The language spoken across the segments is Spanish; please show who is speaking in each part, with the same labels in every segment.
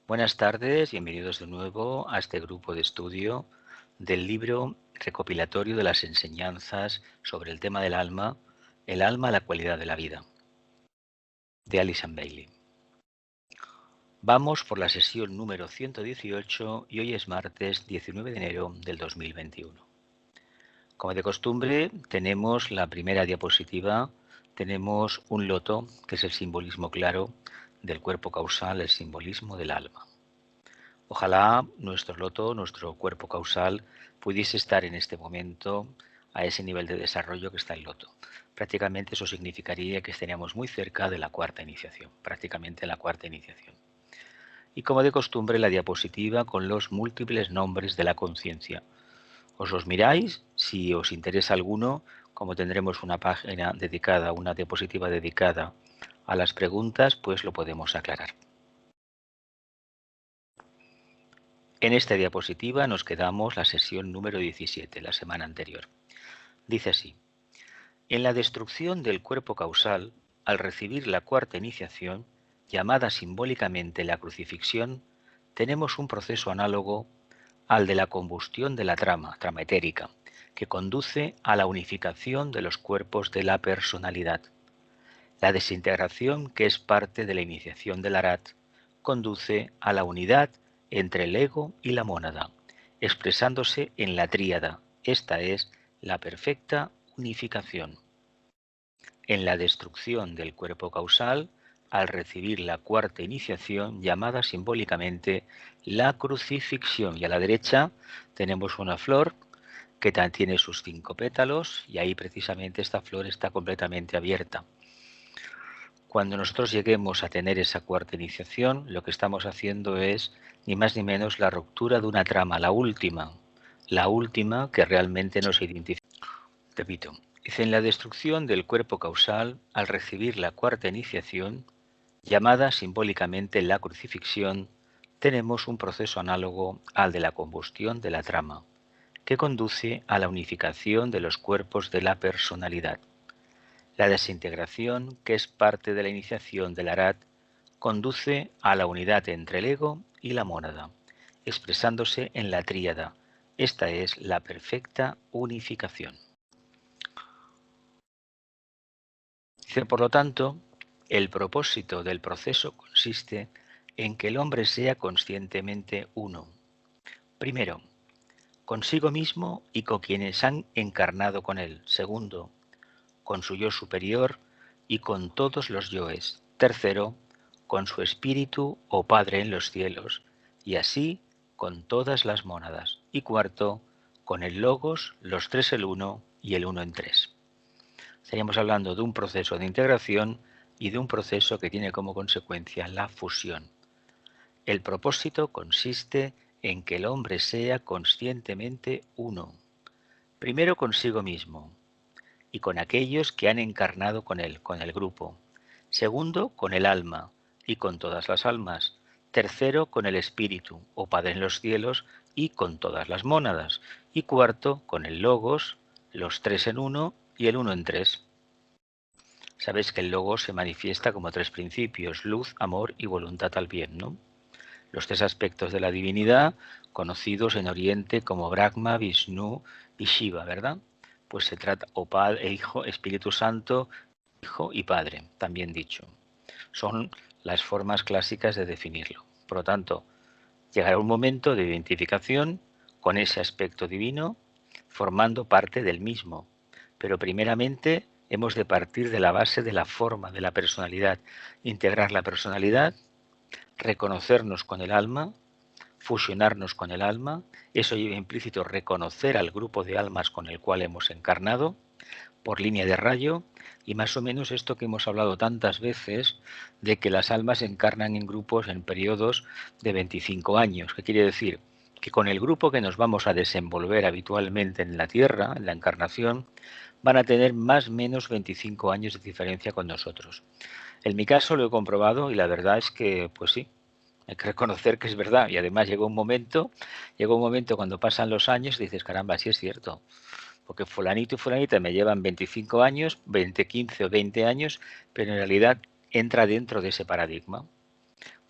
Speaker 1: Buenas tardes, bienvenidos de nuevo a este grupo de estudio del libro recopilatorio de las enseñanzas sobre el tema del alma, el alma, la cualidad de la vida, de Alison Bailey. Vamos por la sesión número 118 y hoy es martes 19 de enero del 2021. Como de costumbre, tenemos la primera diapositiva, tenemos un loto, que es el simbolismo claro del cuerpo causal, el simbolismo del alma. Ojalá nuestro loto, nuestro cuerpo causal, pudiese estar en este momento a ese nivel de desarrollo que está el loto. Prácticamente eso significaría que estaríamos muy cerca de la cuarta iniciación, prácticamente la cuarta iniciación. Y como de costumbre, la diapositiva con los múltiples nombres de la conciencia. Os los miráis, si os interesa alguno, como tendremos una página dedicada, una diapositiva dedicada a las preguntas, pues lo podemos aclarar. En esta diapositiva nos quedamos la sesión número 17, la semana anterior. Dice así: en la destrucción del cuerpo causal, al recibir la cuarta iniciación, llamada simbólicamente la crucifixión, tenemos un proceso análogo al de la combustión de la trama etérica, que conduce a la unificación de los cuerpos de la personalidad. La desintegración, que es parte de la iniciación del Arat, conduce a la unidad entre el ego y la mónada, expresándose en la tríada, esta es la perfecta unificación. En la destrucción del cuerpo causal, al recibir la cuarta iniciación, llamada simbólicamente la crucifixión, y a la derecha tenemos una flor que tiene sus 5 pétalos, y ahí precisamente esta flor está completamente abierta. Cuando nosotros lleguemos a tener esa cuarta iniciación, lo que estamos haciendo es ni más ni menos la ruptura de una trama, la última que realmente nos identifica. Repito, dice: en la destrucción del cuerpo causal, al recibir la cuarta iniciación, llamada simbólicamente la crucifixión, tenemos un proceso análogo al de la combustión de la trama, que conduce a la unificación de los cuerpos de la personalidad. La desintegración, que es parte de la iniciación del Arat, conduce a la unidad entre el ego y la mónada, expresándose en la tríada. Esta es la perfecta unificación. Dice, por lo tanto, el propósito del proceso consiste en que el hombre sea conscientemente uno. Primero, consigo mismo y con quienes han encarnado con él. Segundo, con su yo superior y con todos los yoes. Tercero, con su espíritu o Padre en los cielos, y así con todas las mónadas. Y cuarto, con el logos, los tres el uno y el uno en tres. Estaríamos hablando de un proceso de integración y de un proceso que tiene como consecuencia la fusión. El propósito consiste en que el hombre sea conscientemente uno. Primero consigo mismo, y con aquellos que han encarnado con él, con el grupo. Segundo, con el alma, y con todas las almas. Tercero, con el espíritu, o Padre en los cielos, y con todas las mónadas. Y cuarto, con el logos, los tres en uno y el uno en tres. Sabéis que el logos se manifiesta como tres principios: luz, amor y voluntad al bien, ¿no? Los tres aspectos de la divinidad, conocidos en Oriente como Brahma, Vishnu y Shiva, ¿verdad? Pues se trata o Padre, Hijo, Espíritu Santo, Hijo y Padre, también dicho. Son las formas clásicas de definirlo. Por lo tanto, llegará un momento de identificación con ese aspecto divino, formando parte del mismo. Pero primeramente hemos de partir de la base de la forma, de la personalidad, integrar la personalidad, reconocernos con el alma, fusionarnos con el alma. Eso lleva implícito reconocer al grupo de almas con el cual hemos encarnado por línea de rayo, y más o menos esto que hemos hablado tantas veces de que las almas encarnan en grupos en periodos de 25 años. ¿Qué quiere decir? Que con el grupo que nos vamos a desenvolver habitualmente en la Tierra, en la encarnación, van a tener más o menos 25 años de diferencia con nosotros. En mi caso lo he comprobado y la verdad es que, pues sí, hay que reconocer que es verdad. Y además llega un momento cuando pasan los años y dices: caramba, sí es cierto. Porque fulanito y fulanita me llevan 25 años, 20, 15 o 20 años, pero en realidad entra dentro de ese paradigma.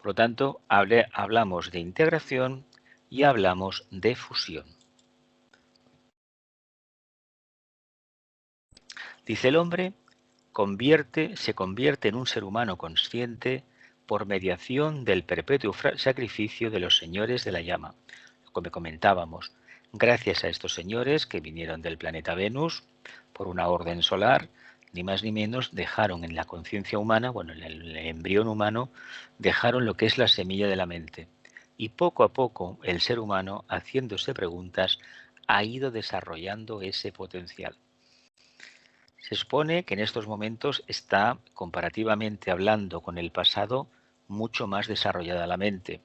Speaker 1: Por lo tanto, hablamos de integración y hablamos de fusión. Dice el hombre se convierte en un ser humano consciente por mediación del perpetuo sacrificio de los señores de la llama. Como comentábamos, gracias a estos señores que vinieron del planeta Venus por una orden solar, ni más ni menos dejaron en la conciencia humana, bueno, en el embrión humano, dejaron lo que es la semilla de la mente. Y poco a poco el ser humano, haciéndose preguntas, ha ido desarrollando ese potencial. Se supone que en estos momentos está, comparativamente hablando con el pasado, mucho más desarrollada la mente.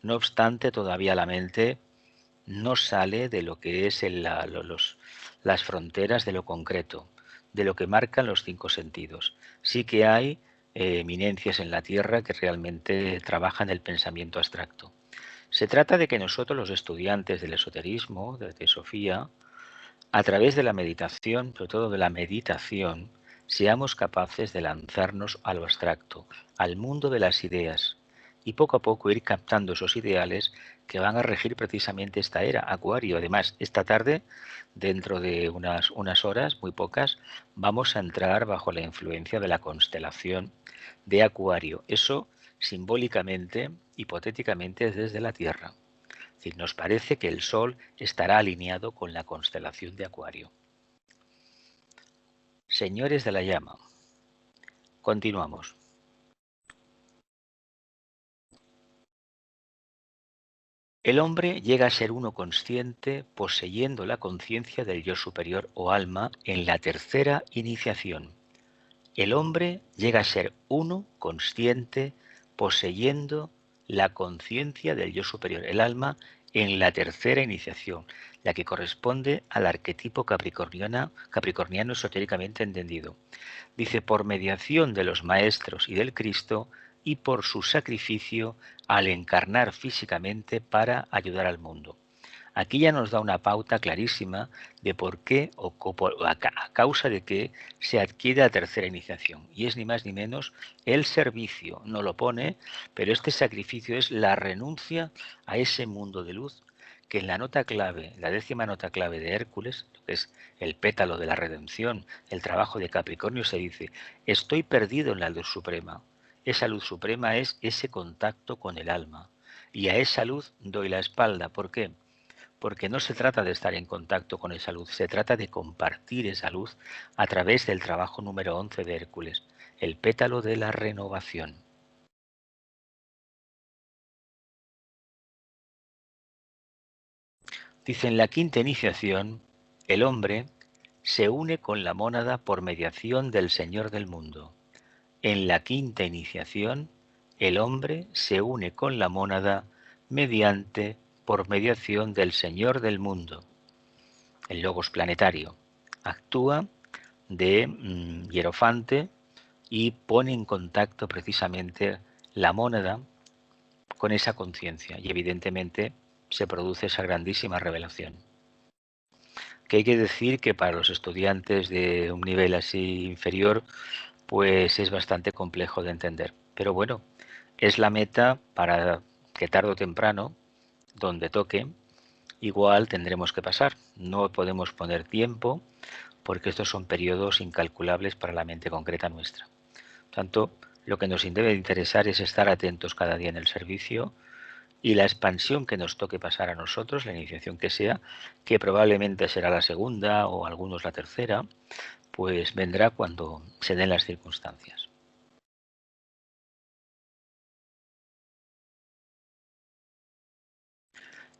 Speaker 1: No obstante, todavía la mente no sale de lo que es las fronteras de lo concreto, de lo que marcan los 5 sentidos. Sí que hay eminencias en la Tierra que realmente trabajan el pensamiento abstracto. Se trata de que nosotros, los estudiantes del esoterismo, de Teosofía, a través de la meditación, sobre todo de la meditación, seamos capaces de lanzarnos a lo abstracto, al mundo de las ideas, y poco a poco ir captando esos ideales que van a regir precisamente esta era, Acuario. Además, esta tarde, dentro de unas horas, muy pocas, vamos a entrar bajo la influencia de la constelación de Acuario. Eso simbólicamente, hipotéticamente, es desde la Tierra. Es decir, nos parece que el Sol estará alineado con la constelación de Acuario. Señores de la llama. Continuamos. El hombre llega a ser uno consciente poseyendo la conciencia del yo superior o alma en la tercera iniciación. El hombre llega a ser uno consciente poseyendo la conciencia del yo superior, el alma, en la tercera iniciación, la que corresponde al arquetipo capricorniano esotéricamente entendido. Dice, por mediación de los maestros y del Cristo y por su sacrificio al encarnar físicamente para ayudar al mundo. Aquí ya nos da una pauta clarísima de por qué o a causa de qué se adquiere la tercera iniciación. Y es ni más ni menos el servicio. No lo pone, pero este sacrificio es la renuncia a ese mundo de luz que en la nota clave, la 10ª nota clave de Hércules, que es el pétalo de la redención, el trabajo de Capricornio, se dice, estoy perdido en la luz suprema. Esa luz suprema es ese contacto con el alma. Y a esa luz doy la espalda. ¿Por qué? Porque no se trata de estar en contacto con esa luz, se trata de compartir esa luz a través del trabajo número 11 de Hércules, el pétalo de la renovación. Dice, en la quinta iniciación, el hombre se une con la mónada por mediación del Señor del mundo. En la quinta iniciación, el hombre se une con la mónada por mediación del Señor del mundo. El logos planetario actúa de hierofante y pone en contacto precisamente la mónada con esa conciencia y evidentemente se produce esa grandísima revelación. Que hay que decir que para los estudiantes de un nivel así inferior pues es bastante complejo de entender. Pero bueno, es la meta para que tarde o temprano, donde toque, igual tendremos que pasar. No podemos poner tiempo porque estos son periodos incalculables para la mente concreta nuestra. Por tanto, lo que nos debe interesar es estar atentos cada día en el servicio y la expansión que nos toque pasar a nosotros, la iniciación que sea, que probablemente será la segunda o algunos la tercera, pues vendrá cuando se den las circunstancias.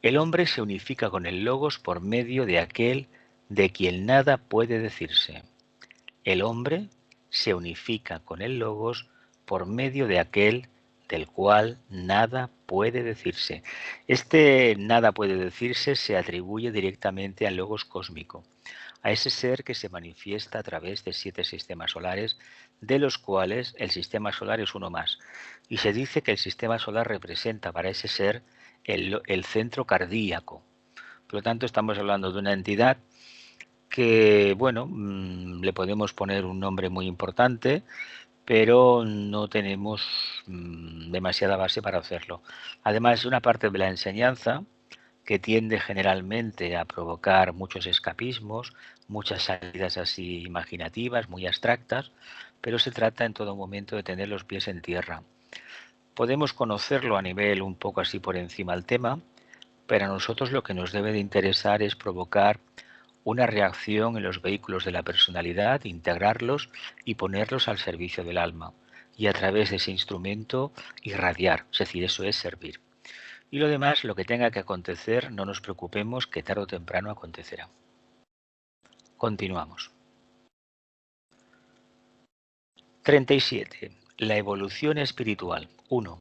Speaker 1: El hombre se unifica con el Logos por medio de aquel de quien nada puede decirse. El hombre se unifica con el Logos por medio de aquel del cual nada puede decirse. Este nada puede decirse se atribuye directamente al Logos cósmico, a ese ser que se manifiesta a través de 7 sistemas solares, de los cuales el sistema solar es uno más. Y se dice que el sistema solar representa para ese ser el centro cardíaco. Por lo tanto, estamos hablando de una entidad que, bueno, le podemos poner un nombre muy importante, pero no tenemos demasiada base para hacerlo. Además, es una parte de la enseñanza que tiende generalmente a provocar muchos escapismos, muchas salidas así imaginativas, muy abstractas, pero se trata en todo momento de tener los pies en tierra. Podemos conocerlo a nivel un poco así por encima del tema, pero a nosotros lo que nos debe de interesar es provocar una reacción en los vehículos de la personalidad, integrarlos y ponerlos al servicio del alma, y a través de ese instrumento irradiar, es decir, eso es servir. Y lo demás, lo que tenga que acontecer, no nos preocupemos, que tarde o temprano acontecerá. Continuamos. 37. La evolución espiritual. 1.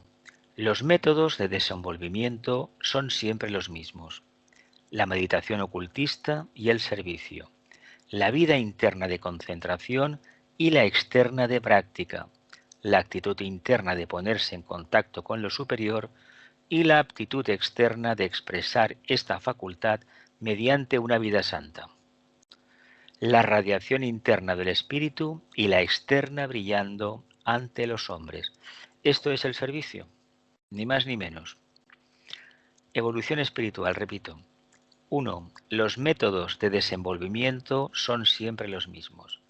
Speaker 1: Los métodos de desenvolvimiento son siempre los mismos: la meditación ocultista y el servicio, la vida interna de concentración y la externa de práctica, la actitud interna de ponerse en contacto con lo superior y la aptitud externa de expresar esta facultad mediante una vida santa, la radiación interna del espíritu y la externa brillando ante los hombres. Esto es el servicio, ni más ni menos. Evolución espiritual, repito. 1. Los métodos de desenvolvimiento son siempre los mismos.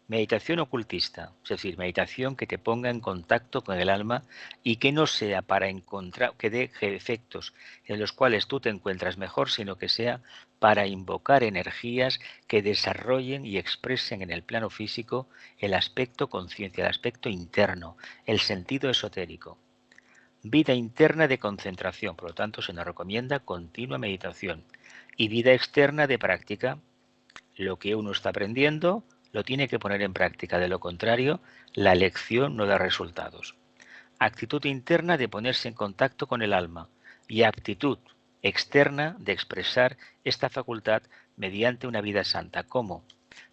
Speaker 1: Meditación ocultista, es decir, meditación que te ponga en contacto con el alma y que no sea para encontrar, que deje efectos en los cuales tú te encuentras mejor, sino que sea para invocar energías que desarrollen y expresen en el plano físico el aspecto conciencia, el aspecto interno, el sentido esotérico. Vida interna de concentración, por lo tanto se nos recomienda continua meditación. Y vida externa de práctica. Lo que uno está aprendiendo lo tiene que poner en práctica, de lo contrario, la lección no da resultados. Actitud interna de ponerse en contacto con el alma y actitud externa de expresar esta facultad mediante una vida santa, como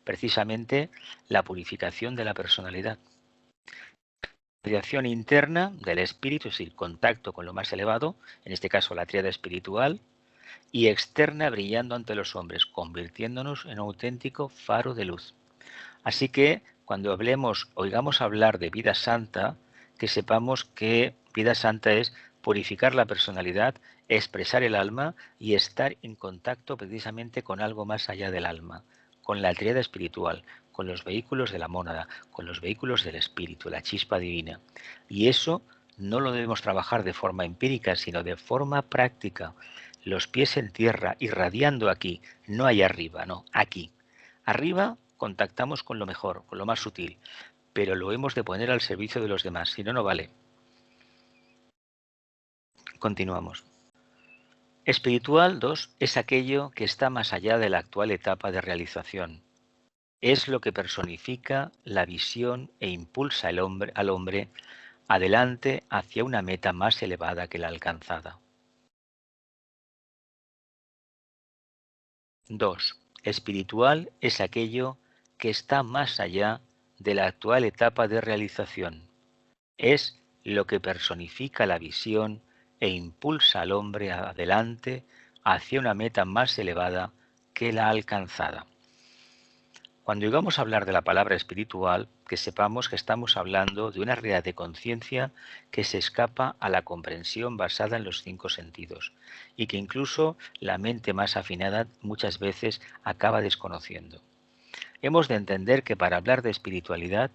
Speaker 1: precisamente la purificación de la personalidad. Radiación interna del espíritu, es decir, contacto con lo más elevado, en este caso la tríada espiritual, y externa brillando ante los hombres, convirtiéndonos en un auténtico faro de luz. Así que cuando oigamos hablar de vida santa, que sepamos que vida santa es purificar la personalidad, expresar el alma y estar en contacto precisamente con algo más allá del alma, con la tríada espiritual, con los vehículos de la mónada, con los vehículos del espíritu, la chispa divina. Y eso no lo debemos trabajar de forma empírica, sino de forma práctica. Los pies en tierra, irradiando aquí, no allá arriba, no, aquí. Arriba contactamos con lo mejor, con lo más sutil, pero lo hemos de poner al servicio de los demás, si no, no vale. Continuamos. Espiritual 2 es aquello que está más allá de la actual etapa de realización. Es lo que personifica la visión e impulsa al hombre adelante hacia una meta más elevada que la alcanzada. 2. Espiritual es aquello que está más allá de la actual etapa de realización. Es lo que personifica la visión e impulsa al hombre adelante hacia una meta más elevada que la alcanzada. Cuando oigamos hablar de la palabra espiritual, que sepamos que estamos hablando de una realidad de conciencia que se escapa a la comprensión basada en los 5 sentidos y que incluso la mente más afinada muchas veces acaba desconociendo. Hemos de entender que para hablar de espiritualidad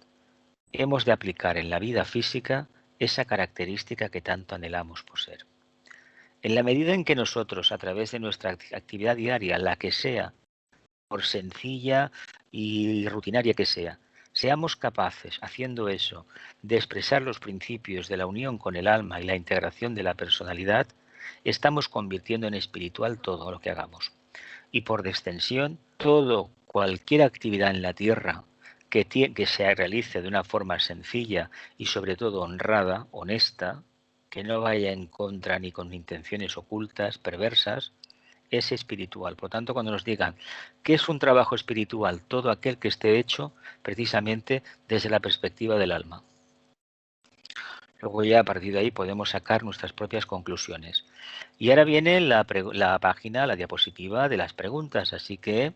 Speaker 1: hemos de aplicar en la vida física esa característica que tanto anhelamos poseer. En la medida en que nosotros, a través de nuestra actividad diaria, la que sea, por sencilla y rutinaria que sea, seamos capaces, haciendo eso, de expresar los principios de la unión con el alma y la integración de la personalidad, estamos convirtiendo en espiritual todo lo que hagamos. Y por extensión, cualquier actividad en la tierra que se realice de una forma sencilla y sobre todo honrada, honesta, que no vaya en contra ni con intenciones ocultas, perversas, es espiritual. Por lo tanto, cuando nos digan que es un trabajo espiritual, todo aquel que esté hecho precisamente desde la perspectiva del alma. Luego ya a partir de ahí podemos sacar nuestras propias conclusiones. Y ahora viene la página, la diapositiva de las preguntas, así que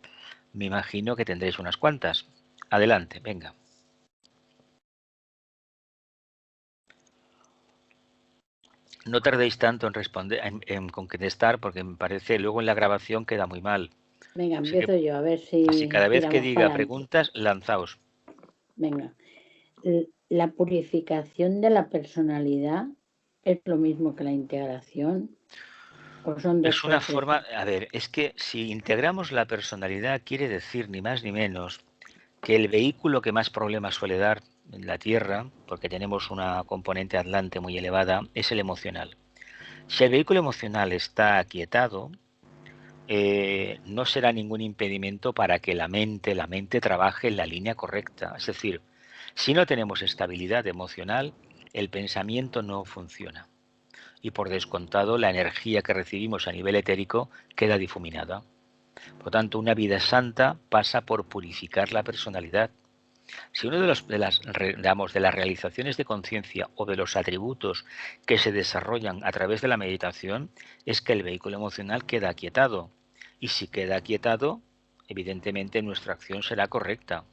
Speaker 1: me imagino que tendréis unas cuantas. Adelante, venga. No tardéis tanto en responder, en contestar, porque me parece luego en la grabación queda muy mal.
Speaker 2: Venga,
Speaker 1: Así que,
Speaker 2: empiezo yo, a ver
Speaker 1: así
Speaker 2: si
Speaker 1: cada vez que
Speaker 2: tiramos
Speaker 1: diga
Speaker 2: para adelante.
Speaker 1: preguntas, lanzaos.
Speaker 2: Venga. ¿La purificación de la personalidad es lo mismo que la integración o son dos
Speaker 1: Es una forma,
Speaker 2: procesos?
Speaker 1: a ver, es que si integramos la personalidad quiere decir ni más ni menos que el vehículo que más problemas suele dar en la Tierra, porque tenemos una componente atlante muy elevada, es el emocional. Si el vehículo emocional está aquietado, no será ningún impedimento para que la mente trabaje en la línea correcta. Es decir, si no tenemos estabilidad emocional, el pensamiento no funciona. Y por descontado, la energía que recibimos a nivel etérico queda difuminada. Por lo tanto, una vida santa pasa por purificar la personalidad. Si uno de las realizaciones de conciencia o de los atributos que se desarrollan a través de la meditación es que el vehículo emocional queda aquietado. Y si queda aquietado, evidentemente nuestra acción será correcta.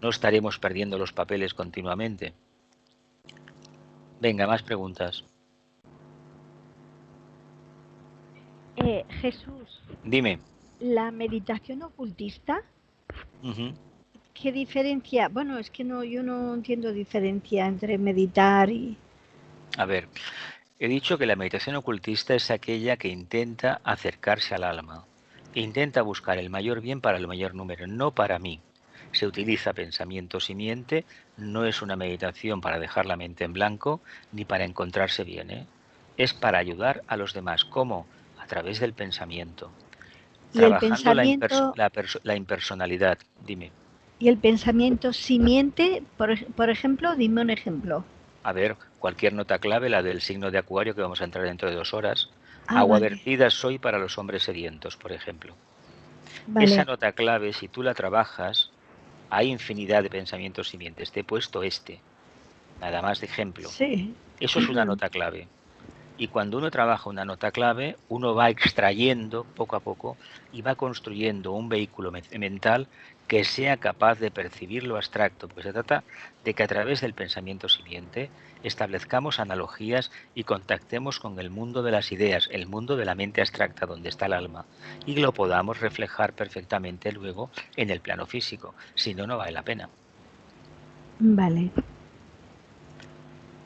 Speaker 1: No estaremos perdiendo los papeles continuamente. Venga, más preguntas.
Speaker 3: Jesús,
Speaker 1: Dime.
Speaker 3: la meditación ocultista, ¿qué diferencia? Bueno, es que no, yo no entiendo diferencia entre meditar y...
Speaker 1: A ver, he dicho que la meditación ocultista es aquella que intenta acercarse al alma. Intenta buscar el mayor bien para el mayor número, no para mí. Se utiliza pensamiento simiente, no es una meditación para dejar la mente en blanco ni para encontrarse bien, ¿eh? Es para ayudar a los demás. ¿Cómo? A través del pensamiento.
Speaker 3: Y el
Speaker 1: Trabajando
Speaker 3: pensamiento,
Speaker 1: la impersonalidad. Dime.
Speaker 3: y el pensamiento simiente, por ejemplo, dime un ejemplo.
Speaker 1: A ver, cualquier nota clave, la del signo de Acuario, que vamos a entrar dentro de 2 horas.
Speaker 3: Ah,
Speaker 1: Agua
Speaker 3: vale,
Speaker 1: vertida soy para los hombres sedientos, por ejemplo. Esa
Speaker 3: vale.
Speaker 1: nota clave, si tú la trabajas, hay infinidad de pensamientos simientes. Te he puesto este, nada más de ejemplo.
Speaker 3: Sí.
Speaker 1: Eso es una nota clave. Y cuando uno trabaja una nota clave, uno va extrayendo poco a poco y va construyendo un vehículo mental que sea capaz de percibir lo abstracto, porque se trata de que a través del pensamiento simiente establezcamos analogías y contactemos con el mundo de las ideas, el mundo de la mente abstracta donde está el alma, y lo podamos reflejar perfectamente luego en el plano físico. Si no, no vale la pena.
Speaker 3: Vale.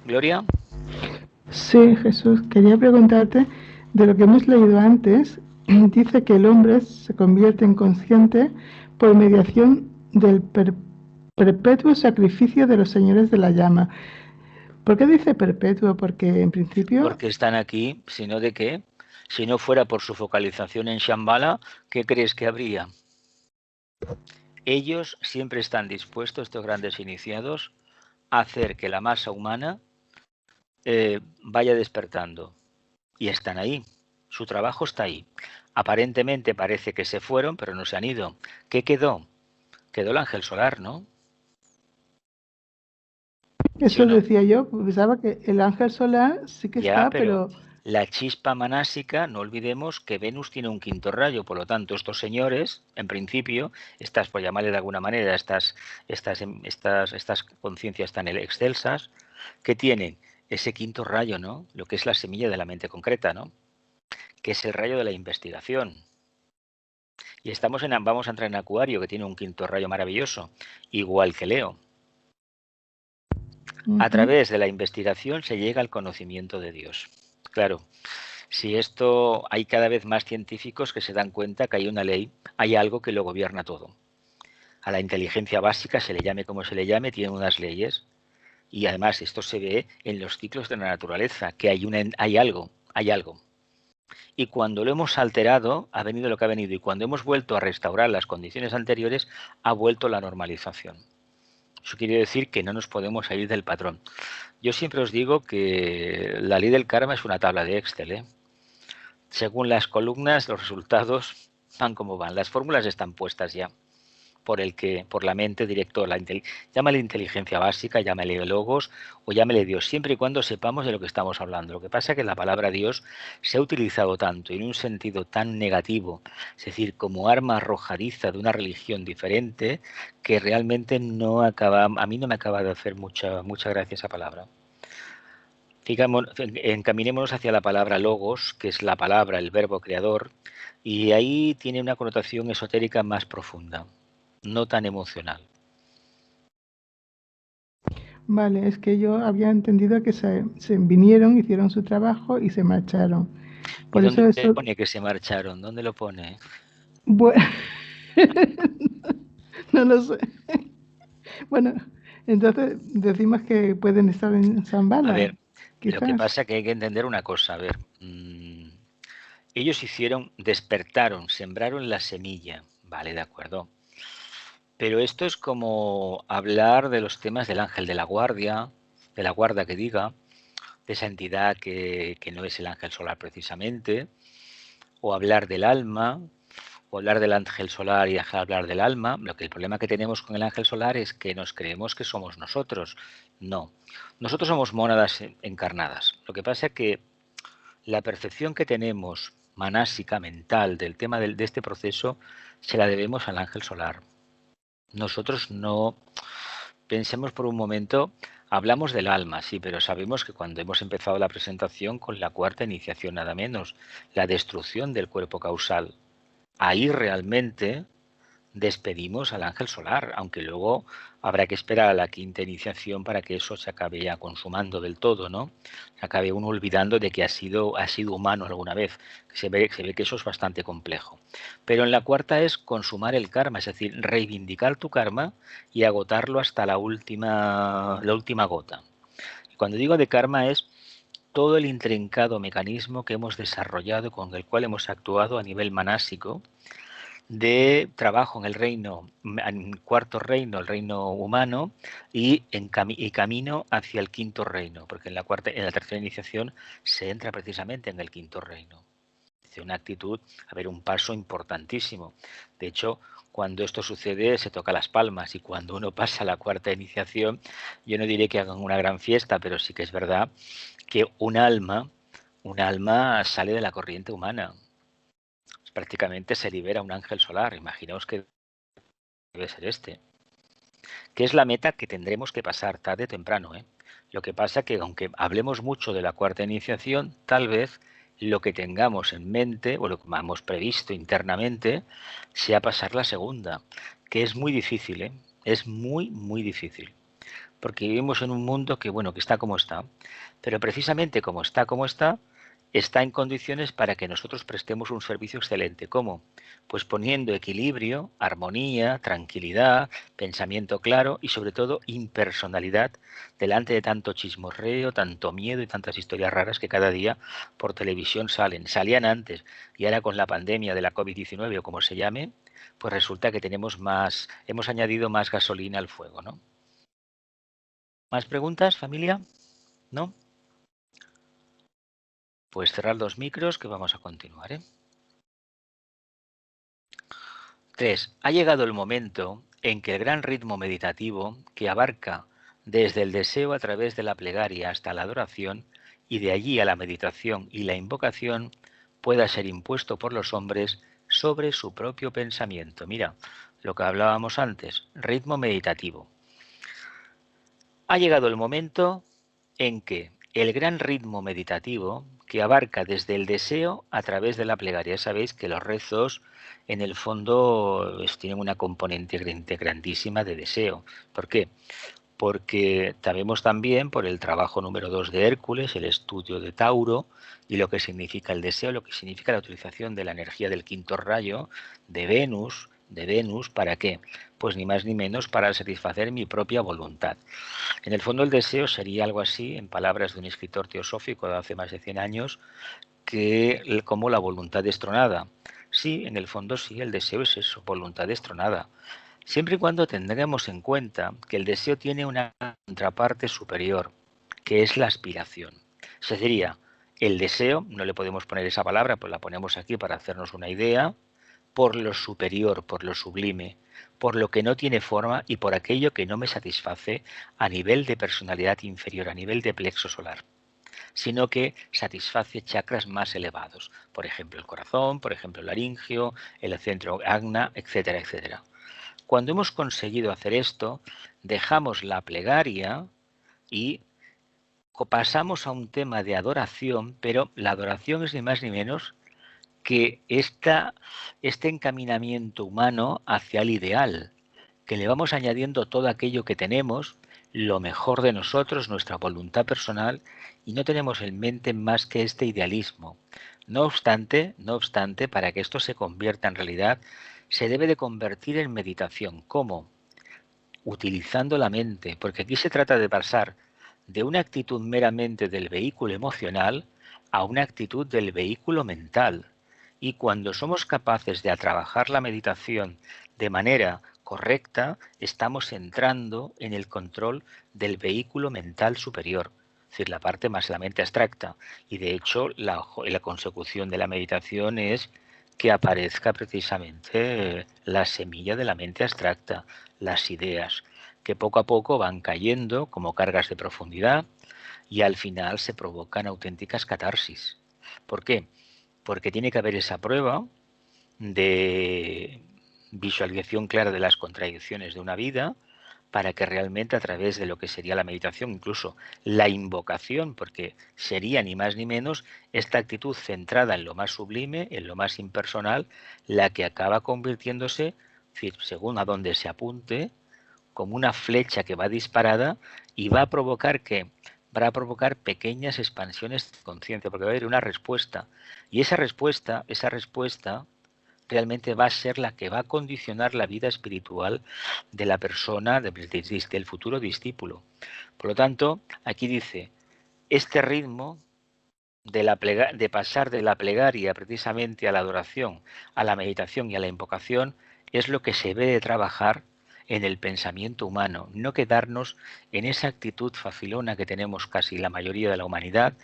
Speaker 1: Gloria.
Speaker 4: Sí, Jesús, quería preguntarte de lo que hemos leído antes. Dice que el hombre se convierte en consciente por mediación del perpetuo sacrificio de los señores de la llama. ¿Por qué dice perpetuo? Porque en principio...
Speaker 1: Porque están aquí, sino de qué. Si no fuera por su focalización en Shambhala, ¿qué crees que habría? Ellos siempre están dispuestos, estos grandes iniciados, a hacer que la masa humana vaya despertando. Y están ahí. Su trabajo está ahí. Aparentemente parece que se fueron, pero no se han ido. ¿Qué quedó? Quedó el ángel solar, ¿no? ¿Sí
Speaker 4: Eso
Speaker 1: o no?
Speaker 4: decía yo, pensaba que el ángel solar sí que
Speaker 1: Ya,
Speaker 4: está,
Speaker 1: pero
Speaker 4: pero...
Speaker 1: la chispa manásica, no olvidemos que Venus tiene un quinto rayo, por lo tanto, estos señores, en principio, estas, por llamarle de alguna manera, estas conciencias tan excelsas, que tienen ese quinto rayo, ¿no? Lo que es la semilla de la mente concreta, ¿no? Que es el rayo de la investigación. Y vamos a entrar en Acuario, que tiene un quinto rayo maravilloso, igual que Leo. A través de la investigación se llega al conocimiento de Dios. Claro, si esto hay cada vez más científicos que se dan cuenta que hay una ley, hay algo que lo gobierna todo. A la inteligencia básica, se le llame como se le llame, tiene unas leyes. Y además esto se ve en los ciclos de la naturaleza, que hay algo, hay algo. Y cuando lo hemos alterado, ha venido lo que ha venido. Y cuando hemos vuelto a restaurar las condiciones anteriores, ha vuelto la normalización. Eso quiere decir que no nos podemos salir del patrón. Yo siempre os digo que la ley del karma es una tabla de Excel, ¿eh? Según las columnas, los resultados van como van. Las fórmulas están puestas ya por la mente director. Llámale inteligencia básica, llámale logos o llámale Dios, siempre y cuando sepamos de lo que estamos hablando. Lo que pasa es que la palabra Dios se ha utilizado tanto y en un sentido tan negativo, es decir, como arma arrojadiza de una religión diferente, que realmente a mí no me acaba de hacer mucha gracia esa palabra. Encaminémonos hacia la palabra logos, que es la palabra, el verbo creador, y ahí tiene una connotación esotérica más profunda, no tan emocional.
Speaker 4: Vale, es que yo había entendido que se vinieron, hicieron su trabajo y se marcharon. Por
Speaker 1: ¿Y
Speaker 4: eso
Speaker 1: dónde
Speaker 4: eso...
Speaker 1: pone que se marcharon? ¿Dónde lo pone?
Speaker 4: Bueno, no lo sé. Bueno, entonces decimos que pueden estar en
Speaker 1: A
Speaker 4: Zambala,
Speaker 1: ver, lo que
Speaker 4: quizás.
Speaker 1: pasa es que hay que entender una cosa. A ver, ellos despertaron, sembraron la semilla. Vale, de acuerdo. Pero esto es como hablar de los temas del ángel de la guarda que diga, de esa entidad que no es el ángel solar precisamente, o hablar del alma, o hablar del ángel solar y dejar hablar del alma. El problema que tenemos con el ángel solar es que nos creemos que somos nosotros. No, nosotros somos mónadas encarnadas. Lo que pasa es que la percepción que tenemos manásica, mental, del tema de este proceso, se la debemos al ángel solar. Nosotros no pensemos por un momento, hablamos del alma, sí, pero sabemos que cuando hemos empezado la presentación con la cuarta iniciación, nada menos, la destrucción del cuerpo causal, ahí realmente despedimos al ángel solar, aunque luego habrá que esperar a la quinta iniciación para que eso se acabe ya consumando del todo, ¿no? Se acabe uno olvidando de que ha sido humano alguna vez. Se ve que eso es bastante complejo. Pero en la cuarta es consumar el karma, es decir, reivindicar tu karma y agotarlo hasta la última gota. Y cuando digo de karma es todo el intrincado mecanismo que hemos desarrollado, con el cual hemos actuado a nivel manásico, de trabajo en el cuarto reino, el reino humano, y camino hacia el quinto reino, porque en la tercera iniciación se entra precisamente en el quinto reino. Es una actitud, un paso importantísimo. De hecho, cuando esto sucede se toca las palmas, y cuando uno pasa a la cuarta iniciación, yo no diré que hagan una gran fiesta, pero sí que es verdad que un alma sale de la corriente humana. Prácticamente se libera un ángel solar. Imaginaos que debe ser este. Que es la meta que tendremos que pasar tarde o temprano. Lo que pasa que aunque hablemos mucho de la cuarta iniciación, tal vez lo que tengamos en mente o lo que hemos previsto internamente sea pasar la segunda, que es muy difícil. Es muy, muy difícil. Porque vivimos en un mundo que está como está. Pero precisamente como está en condiciones para que nosotros prestemos un servicio excelente. ¿Cómo? Pues poniendo equilibrio, armonía, tranquilidad, pensamiento claro y sobre todo impersonalidad delante de tanto chismorreo, tanto miedo y tantas historias raras que cada día por televisión salen. Salían antes y ahora con la pandemia de la COVID-19 o como se llame, pues resulta que hemos añadido más gasolina al fuego, ¿no? ¿Más preguntas, familia? ¿No? Pues cerrar los micros que vamos a continuar. 3. Ha llegado el momento en que el gran ritmo meditativo, que abarca desde el deseo a través de la plegaria hasta la adoración y de allí a la meditación y la invocación, pueda ser impuesto por los hombres sobre su propio pensamiento. Mira, lo que hablábamos antes, ritmo meditativo. Ha llegado el momento en que el gran ritmo meditativo, que abarca desde el deseo a través de la plegaria. Sabéis que los rezos en el fondo tienen una componente grandísima de deseo. ¿Por qué? Porque sabemos también por el trabajo número 2 de Hércules, el estudio de Tauro, y lo que significa el deseo, lo que significa la utilización de la energía del quinto rayo de Venus, ¿para qué? Pues ni más ni menos para satisfacer mi propia voluntad. En el fondo el deseo sería algo así, en palabras de un escritor teosófico de hace más de 100 años, como la voluntad destronada. Sí, en el fondo sí, el deseo es eso, voluntad destronada. Siempre y cuando tendremos en cuenta que el deseo tiene una contraparte superior, que es la aspiración. Se diría, el deseo, no le podemos poner esa palabra, pues la ponemos aquí para hacernos una idea, por lo superior, por lo sublime, por lo que no tiene forma y por aquello que no me satisface a nivel de personalidad inferior, a nivel de plexo solar, sino que satisface chakras más elevados, por ejemplo el corazón, por ejemplo el laringio, el centro agna, etcétera, etcétera. Cuando hemos conseguido hacer esto, dejamos la plegaria y pasamos a un tema de adoración, pero la adoración es ni más ni menos que este encaminamiento humano hacia el ideal, que le vamos añadiendo todo aquello que tenemos, lo mejor de nosotros, nuestra voluntad personal, y no tenemos en mente más que este idealismo. No obstante, para que esto se convierta en realidad, se debe de convertir en meditación. ¿Cómo? Utilizando la mente, porque aquí se trata de pasar de una actitud meramente del vehículo emocional a una actitud del vehículo mental. Y cuando somos capaces de trabajar la meditación de manera correcta, estamos entrando en el control del vehículo mental superior, es decir, la parte más la mente abstracta. Y de hecho, la consecución de la meditación es que aparezca precisamente la semilla de la mente abstracta, las ideas, que poco a poco van cayendo como cargas de profundidad y al final se provocan auténticas catarsis. ¿Por qué? Porque tiene que haber esa prueba de visualización clara de las contradicciones de una vida para que realmente a través de lo que sería la meditación, incluso la invocación, porque sería ni más ni menos esta actitud centrada en lo más sublime, en lo más impersonal, la que acaba convirtiéndose, según a donde se apunte, como una flecha que va disparada y va a provocar pequeñas expansiones de conciencia, porque va a haber una respuesta. Y esa respuesta realmente va a ser la que va a condicionar la vida espiritual de la persona, del futuro discípulo. Por lo tanto, aquí dice, este ritmo de pasar de la plegaria precisamente a la adoración, a la meditación y a la invocación, es lo que se debe de trabajar en el pensamiento humano, no quedarnos en esa actitud facilona que tenemos casi la mayoría de la humanidad,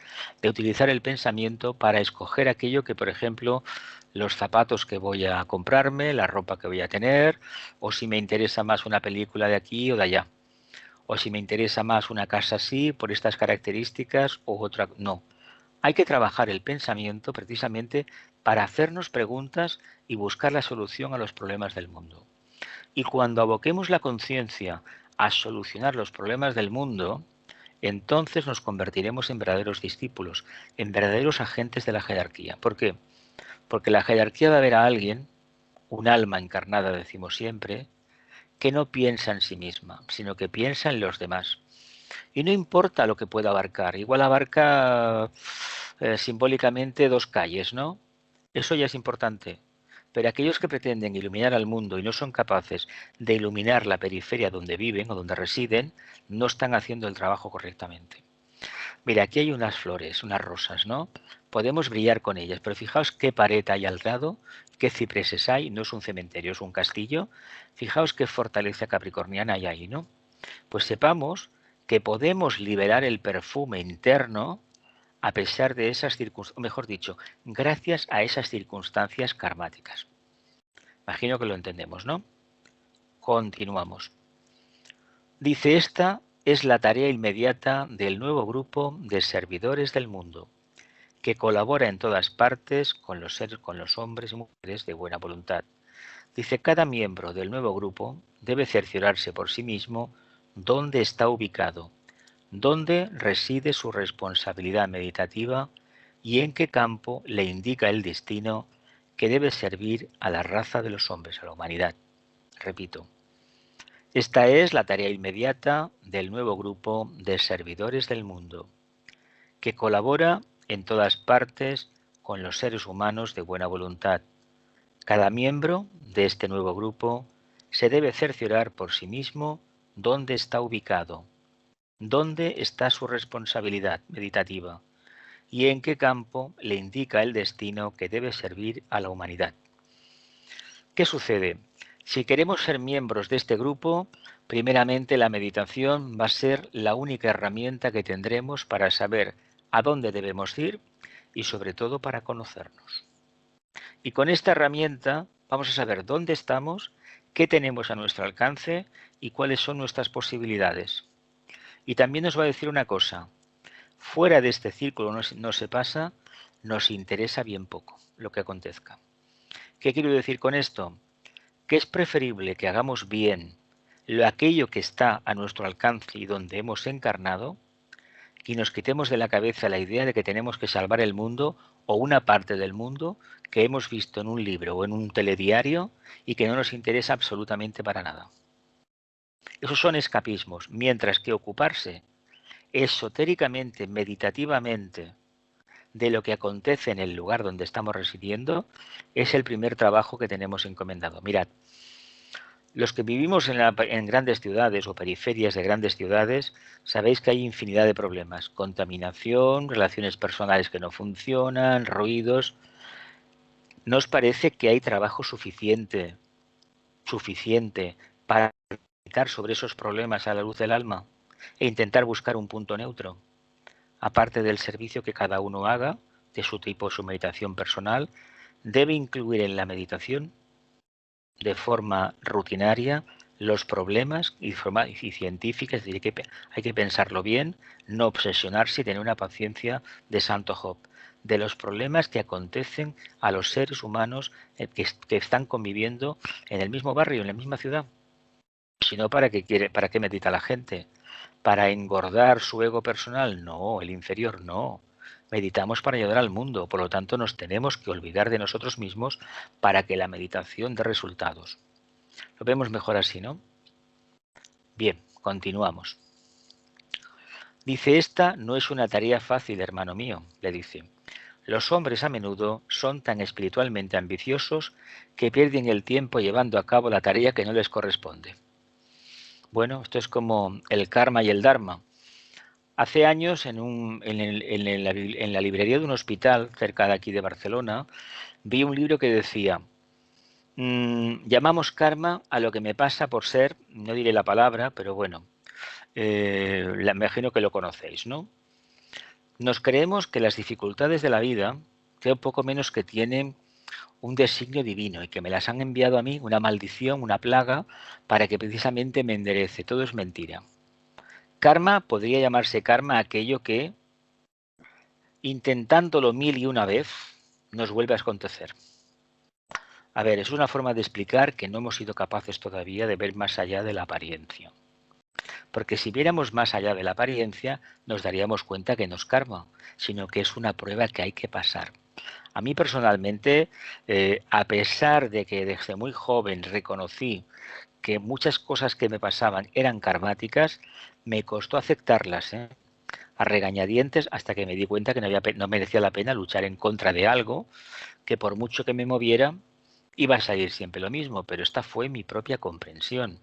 Speaker 1: de utilizar el pensamiento para escoger aquello que, por ejemplo, los zapatos que voy a comprarme, la ropa que voy a tener, o si me interesa más una película de aquí o de allá, o si me interesa más una casa así, por estas características, o otra. No. Hay que trabajar el pensamiento precisamente para hacernos preguntas y buscar la solución a los problemas del mundo. Y cuando aboquemos la conciencia a solucionar los problemas del mundo, entonces nos convertiremos en verdaderos discípulos, en verdaderos agentes de la jerarquía. ¿Por qué? Porque la jerarquía va a ver a alguien, un alma encarnada, decimos siempre, que no piensa en sí misma, sino que piensa en los demás. Y no importa lo que pueda abarcar, igual abarca simbólicamente 2 calles, ¿no? Eso ya es importante. Pero aquellos que pretenden iluminar al mundo y no son capaces de iluminar la periferia donde viven o donde residen, no están haciendo el trabajo correctamente. Mira, aquí hay unas flores, unas rosas, ¿no? Podemos brillar con ellas, pero fijaos qué pared hay al lado, qué cipreses hay, no es un cementerio, es un castillo. Fijaos qué fortaleza capricorniana hay ahí, ¿no? Pues sepamos que podemos liberar el perfume interno a pesar de esas circunstancias, mejor dicho, gracias a esas circunstancias karmáticas. Imagino que lo entendemos, ¿no? Continuamos. Dice, esta es la tarea inmediata del nuevo grupo de servidores del mundo, que colabora en todas partes con los hombres y mujeres de buena voluntad. Dice, cada miembro del nuevo grupo debe cerciorarse por sí mismo dónde está ubicado, dónde reside su responsabilidad meditativa y en qué campo le indica el destino que debe servir a la raza de los hombres, a la humanidad. Repito, esta es la tarea inmediata del nuevo grupo de servidores del mundo, que colabora en todas partes con los seres humanos de buena voluntad. Cada miembro de este nuevo grupo se debe cerciorar por sí mismo dónde está ubicado, dónde está su responsabilidad meditativa y en qué campo le indica el destino que debe servir a la humanidad. ¿Qué sucede? Si queremos ser miembros de este grupo, primeramente la meditación va a ser la única herramienta que tendremos para saber a dónde debemos ir y sobre todo para conocernos. Y con esta herramienta vamos a saber dónde estamos, qué tenemos a nuestro alcance y cuáles son nuestras posibilidades. Y también nos va a decir una cosa, fuera de este círculo no se pasa, nos interesa bien poco lo que acontezca. ¿Qué quiero decir con esto? Que es preferible que hagamos bien aquello que está a nuestro alcance y donde hemos encarnado, y nos quitemos de la cabeza la idea de que tenemos que salvar el mundo o una parte del mundo que hemos visto en un libro o en un telediario y que no nos interesa absolutamente para nada. Esos son escapismos, mientras que ocuparse esotéricamente, meditativamente, de lo que acontece en el lugar donde estamos residiendo es el primer trabajo que tenemos encomendado. Mirad, los que vivimos en grandes ciudades o periferias de grandes ciudades, sabéis que hay infinidad de problemas. Contaminación, relaciones personales que no funcionan, ruidos. ¿No os parece que hay trabajo suficiente para meditar sobre esos problemas a la luz del alma e intentar buscar un punto neutro? Aparte del servicio que cada uno haga, de su tipo, su meditación personal, debe incluir en la meditación de forma rutinaria los problemas y científicas, es decir, hay que pensarlo bien, no obsesionarse y tener una paciencia de Santo Job, de los problemas que acontecen a los seres humanos que están conviviendo en el mismo barrio, en la misma ciudad. Si no, ¿para qué medita la gente? ¿Para engordar su ego personal? No, el inferior no. Meditamos para ayudar al mundo, por lo tanto nos tenemos que olvidar de nosotros mismos para que la meditación dé resultados. Lo vemos mejor así, ¿no? Bien, continuamos. Dice, esta no es una tarea fácil, hermano mío, le dice. Los hombres a menudo son tan espiritualmente ambiciosos que pierden el tiempo llevando a cabo la tarea que no les corresponde. Bueno, esto es como el karma y el dharma. Hace años, en la librería de un hospital cerca de aquí de Barcelona, vi un libro que decía, llamamos karma a lo que me pasa por ser, no diré la palabra, pero bueno, me imagino que lo conocéis, ¿no? Nos creemos que las dificultades de la vida, creo poco menos que tienen un designio divino y que me las han enviado a mí, una maldición, una plaga, para que precisamente me enderece. Todo es mentira. Karma podría llamarse karma aquello que, intentándolo 1001 vez, nos vuelve a acontecer. A ver, es una forma de explicar que no hemos sido capaces todavía de ver más allá de la apariencia. Porque si viéramos más allá de la apariencia, nos daríamos cuenta que no es karma, sino que es una prueba que hay que pasar. A mí personalmente, a pesar de que desde muy joven reconocí que muchas cosas que me pasaban eran karmáticas, me costó aceptarlas, a regañadientes, hasta que me di cuenta que no merecía la pena luchar en contra de algo que por mucho que me moviera iba a salir siempre lo mismo, pero esta fue mi propia comprensión.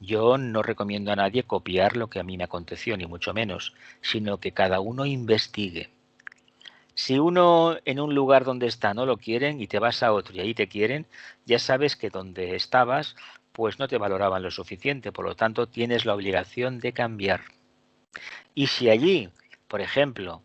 Speaker 1: Yo no recomiendo a nadie copiar lo que a mí me aconteció, ni mucho menos, sino que cada uno investigue. Si uno en un lugar donde está no lo quieren y te vas a otro y ahí te quieren, ya sabes que donde estabas pues no te valoraban lo suficiente, por lo tanto tienes la obligación de cambiar. Y si allí, por ejemplo,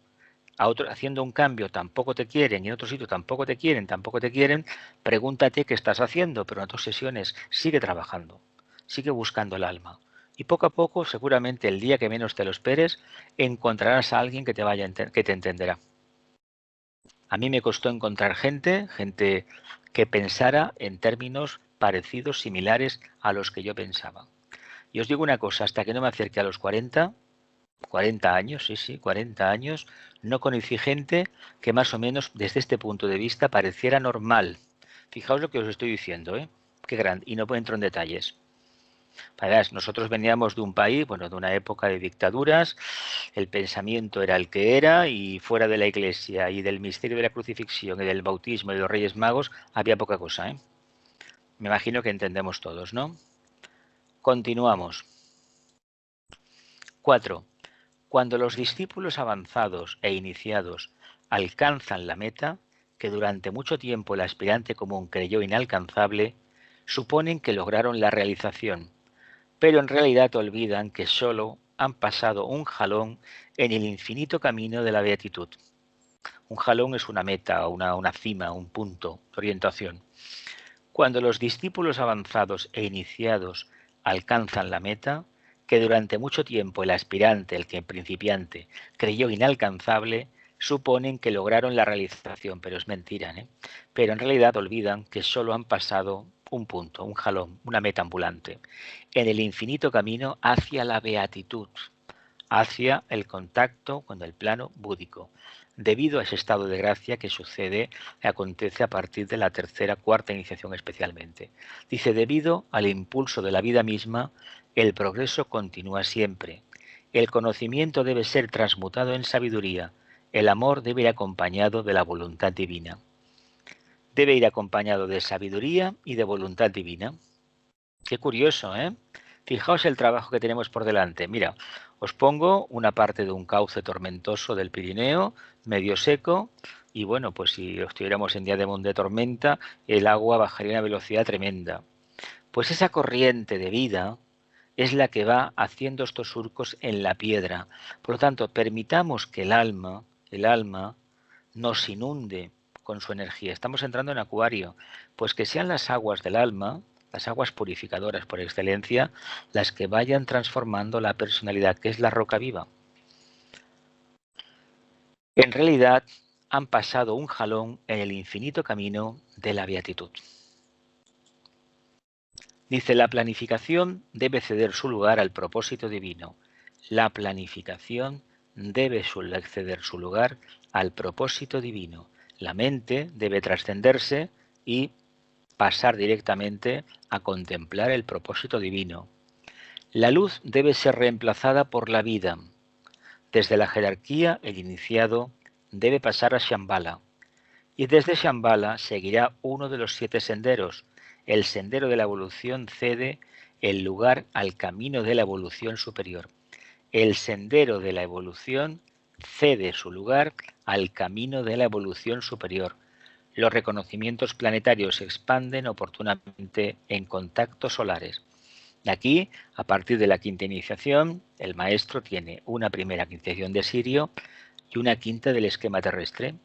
Speaker 1: haciendo un cambio tampoco te quieren y en otro sitio tampoco te quieren, pregúntate qué estás haciendo, pero en otras sesiones sigue trabajando, sigue buscando el alma. Y poco a poco, seguramente el día que menos te lo esperes, encontrarás a alguien que te entenderá. A mí me costó encontrar gente que pensara en términos parecidos, similares a los que yo pensaba. Y os digo una cosa, hasta que no me acerqué a los 40 años, sí, 40 años, no conocí gente que más o menos desde este punto de vista pareciera normal. Fijaos lo que os estoy diciendo, qué grande, y no entro en detalles. Verás, nosotros veníamos de un país, bueno, de una época de dictaduras, el pensamiento era el que era y fuera de la iglesia y del misterio de la crucifixión y del bautismo y de los Reyes Magos había poca cosa, Me imagino que entendemos todos, ¿no? Continuamos. 4. Cuando los discípulos avanzados e iniciados alcanzan la meta, que durante mucho tiempo el aspirante común creyó inalcanzable, suponen que lograron la realización, pero en realidad olvidan que solo han pasado un jalón en el infinito camino de la beatitud. Un jalón es una meta, una cima, un punto de orientación. Cuando los discípulos avanzados e iniciados alcanzan la meta, que durante mucho tiempo el aspirante, el que principiante, creyó inalcanzable, suponen que lograron la realización, pero es mentira, Pero en realidad olvidan que solo han pasado un punto, un jalón, una meta ambulante, en el infinito camino hacia la beatitud, hacia el contacto con el plano búdico, debido a ese estado de gracia que acontece a partir de la tercera, cuarta iniciación especialmente. Dice, debido al impulso de la vida misma, el progreso continúa siempre. El conocimiento debe ser transmutado en sabiduría. El amor debe ir acompañado de la voluntad divina. Debe ir acompañado de sabiduría y de voluntad divina. Qué curioso, ¿eh? Fijaos el trabajo que tenemos por delante. Mira, os pongo una parte de un cauce tormentoso del Pirineo, medio seco, y bueno, pues si estuviéramos en día de tormenta, el agua bajaría a una velocidad tremenda. Pues esa corriente de vida es la que va haciendo estos surcos en la piedra. Por lo tanto, permitamos que el alma nos inunde con su energía. Estamos entrando en Acuario, pues que sean las aguas del alma, las aguas purificadoras por excelencia, las que vayan transformando la personalidad, que es la roca viva. En realidad, han pasado un jalón en el infinito camino de la beatitud. Dice, la planificación debe ceder su lugar al propósito divino. La planificación debe ceder su lugar al propósito divino. La mente debe trascenderse y pasar directamente a contemplar el propósito divino. La luz debe ser reemplazada por la vida. Desde la jerarquía, el iniciado debe pasar a Shambhala. Y desde Shambhala seguirá uno de los 7 senderos. El sendero de la evolución cede el lugar al camino de la evolución superior. El sendero de la evolución cede su lugar al camino de la evolución superior. Los reconocimientos planetarios se expanden oportunamente en contactos solares. Aquí, a partir de la quinta iniciación, el maestro tiene una primera iniciación de Sirio y una quinta del esquema terrestre.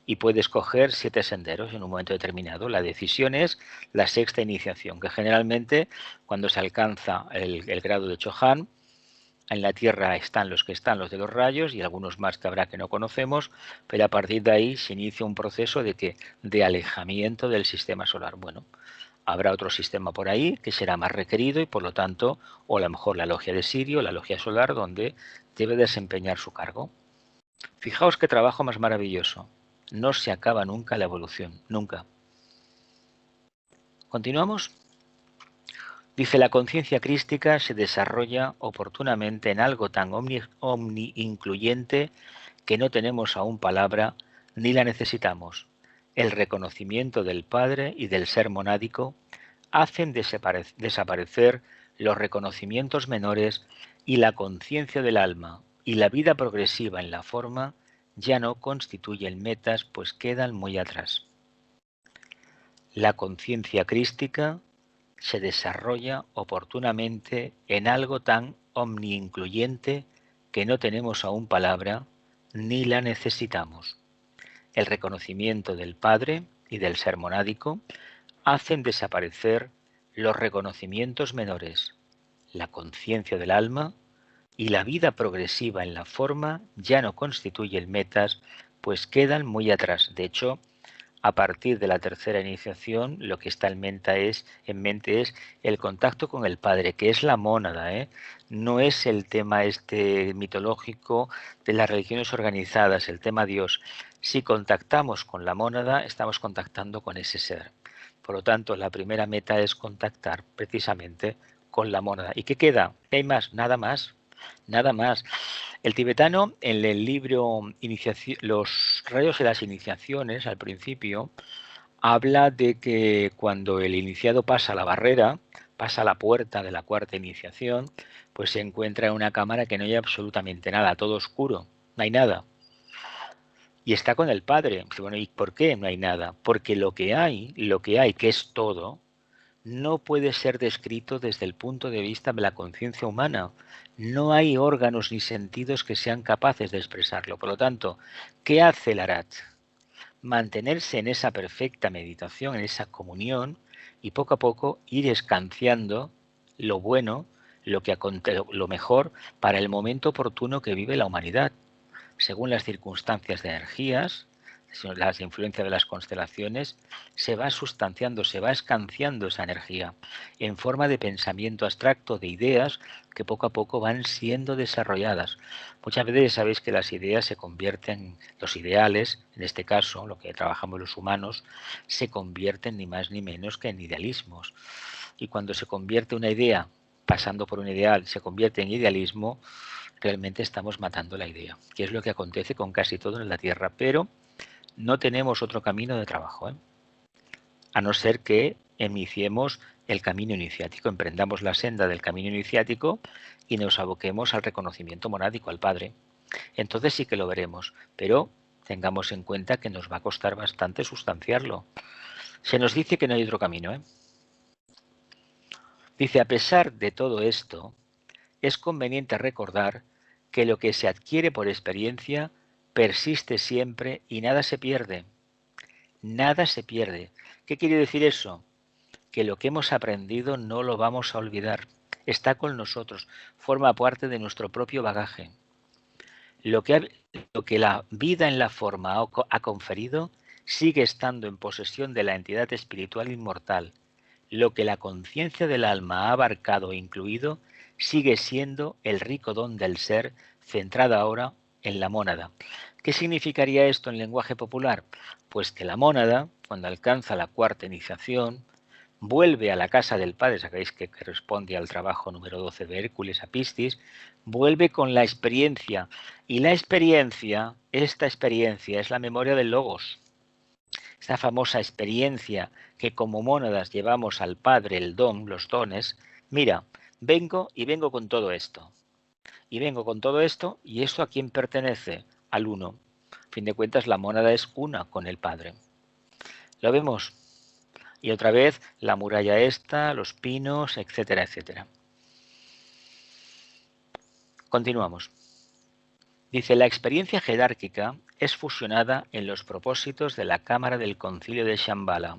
Speaker 1: Y puede escoger 7 senderos en un momento determinado. La decisión es la sexta iniciación, que generalmente cuando se alcanza el grado de Chohan, en la Tierra están los los de los rayos y algunos más que habrá que no conocemos, pero a partir de ahí se inicia un proceso de alejamiento del sistema solar. Bueno, habrá otro sistema por ahí que será más requerido y por lo tanto, o a lo mejor la logia de Sirio, la logia solar, donde debe desempeñar su cargo. Fijaos qué trabajo más maravilloso. No se acaba nunca la evolución, nunca. ¿Continuamos? Dice, la conciencia crística se desarrolla oportunamente en algo tan omni-incluyente que no tenemos aún palabra ni la necesitamos. El reconocimiento del Padre y del ser monádico hacen desaparecer los reconocimientos menores y la conciencia del alma y la vida progresiva en la forma ya no constituyen metas, pues quedan muy atrás. La conciencia crística se desarrolla oportunamente en algo tan omni-incluyente que no tenemos aún palabra ni la necesitamos. El reconocimiento del Padre y del ser monádico hacen desaparecer los reconocimientos menores, la conciencia del alma y la vida progresiva en la forma ya no constituyen metas, pues quedan muy atrás. De hecho, a partir de la tercera iniciación, lo que está en mente es el contacto con el Padre, que es la mónada, ¿eh? No es el tema mitológico de las religiones organizadas, el tema Dios. Si contactamos con la mónada, estamos contactando con ese ser. Por lo tanto, la primera meta es contactar precisamente con la mónada. ¿Y qué queda? ¿Qué hay más? Nada más. Nada más. El tibetano, en el libro Los rayos de las iniciaciones, al principio, habla de que cuando el iniciado pasa la barrera, pasa la puerta de la cuarta iniciación, pues se encuentra en una cámara que no hay absolutamente nada, todo oscuro, no hay nada. Y está con el Padre. Bueno, ¿y por qué no hay nada? Porque lo que hay, que es todo, no puede ser descrito desde el punto de vista de la conciencia humana. No hay órganos ni sentidos que sean capaces de expresarlo. Por lo tanto, ¿qué hace el Arat? Mantenerse en esa perfecta meditación, en esa comunión, y poco a poco ir escanciando lo bueno, lo mejor para el momento oportuno que vive la humanidad, según las circunstancias de energías, las influencias de las constelaciones, se va sustanciando, se va escanciando esa energía en forma de pensamiento abstracto, de ideas que poco a poco van siendo desarrolladas. Muchas veces sabéis que las ideas se convierten, los ideales, en este caso, lo que trabajamos los humanos, se convierten ni más ni menos que en idealismos. Y cuando se convierte una idea, pasando por un ideal, se convierte en idealismo, realmente estamos matando la idea, que es lo que acontece con casi todo en la Tierra, pero no tenemos otro camino de trabajo, a no ser que iniciemos el camino iniciático, emprendamos la senda del camino iniciático y nos aboquemos al reconocimiento monádico, al Padre. Entonces sí que lo veremos, pero tengamos en cuenta que nos va a costar bastante sustanciarlo. Se nos dice que no hay otro camino. Dice, a pesar de todo esto, es conveniente recordar que lo que se adquiere por experiencia persiste siempre y nada se pierde. Nada se pierde. ¿Qué quiere decir eso? Que lo que hemos aprendido no lo vamos a olvidar. Está con nosotros, forma parte de nuestro propio bagaje. Lo que la vida en la forma ha conferido sigue estando en posesión de la entidad espiritual inmortal. Lo que la conciencia del alma ha abarcado e incluido sigue siendo el rico don del ser, centrado ahora en la mónada. ¿Qué significaría esto en lenguaje popular? Pues que la mónada, cuando alcanza la cuarta iniciación, vuelve a la casa del Padre, sabéis que corresponde al trabajo número 12 de Hércules a Piscis, vuelve con la experiencia. Y la experiencia, esta experiencia es la memoria del Logos. Esta famosa experiencia que como mónadas llevamos al Padre, el don, los dones. Mira, vengo con todo esto. Y vengo con todo esto, ¿y esto a quién pertenece? Al uno. A fin de cuentas, la mónada es una con el Padre. ¿Lo vemos? Y otra vez, la muralla esta, los pinos, etcétera, etcétera. Continuamos. Dice, la experiencia jerárquica es fusionada en los propósitos de la Cámara del Concilio de Shambhala.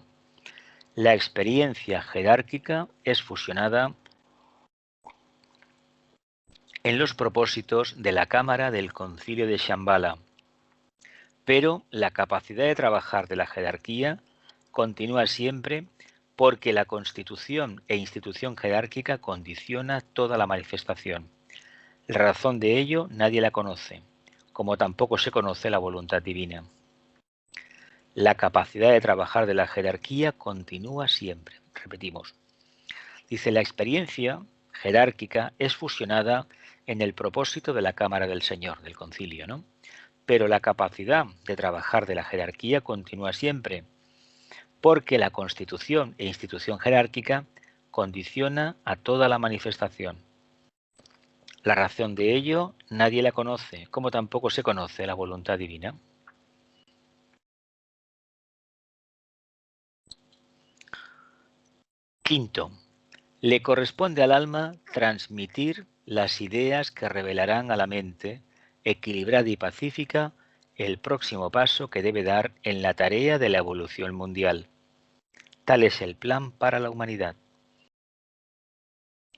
Speaker 1: La experiencia jerárquica es fusionada en los propósitos de la Cámara del Concilio de Shambhala. Pero la capacidad de trabajar de la jerarquía continúa siempre porque la constitución e institución jerárquica condiciona toda la manifestación. La razón de ello nadie la conoce, como tampoco se conoce la voluntad divina. La capacidad de trabajar de la jerarquía continúa siempre. Repetimos. Dice, la experiencia jerárquica es fusionada en el propósito de la Cámara del Señor, del concilio, ¿no? Pero la capacidad de trabajar de la jerarquía continúa siempre, porque la constitución e institución jerárquica condiciona a toda la manifestación. La razón de ello nadie la conoce, como tampoco se conoce la voluntad divina. Quinto, le corresponde al alma transmitir las ideas que revelarán a la mente, equilibrada y pacífica, el próximo paso que debe dar en la tarea de la evolución mundial. Tal es el plan para la humanidad.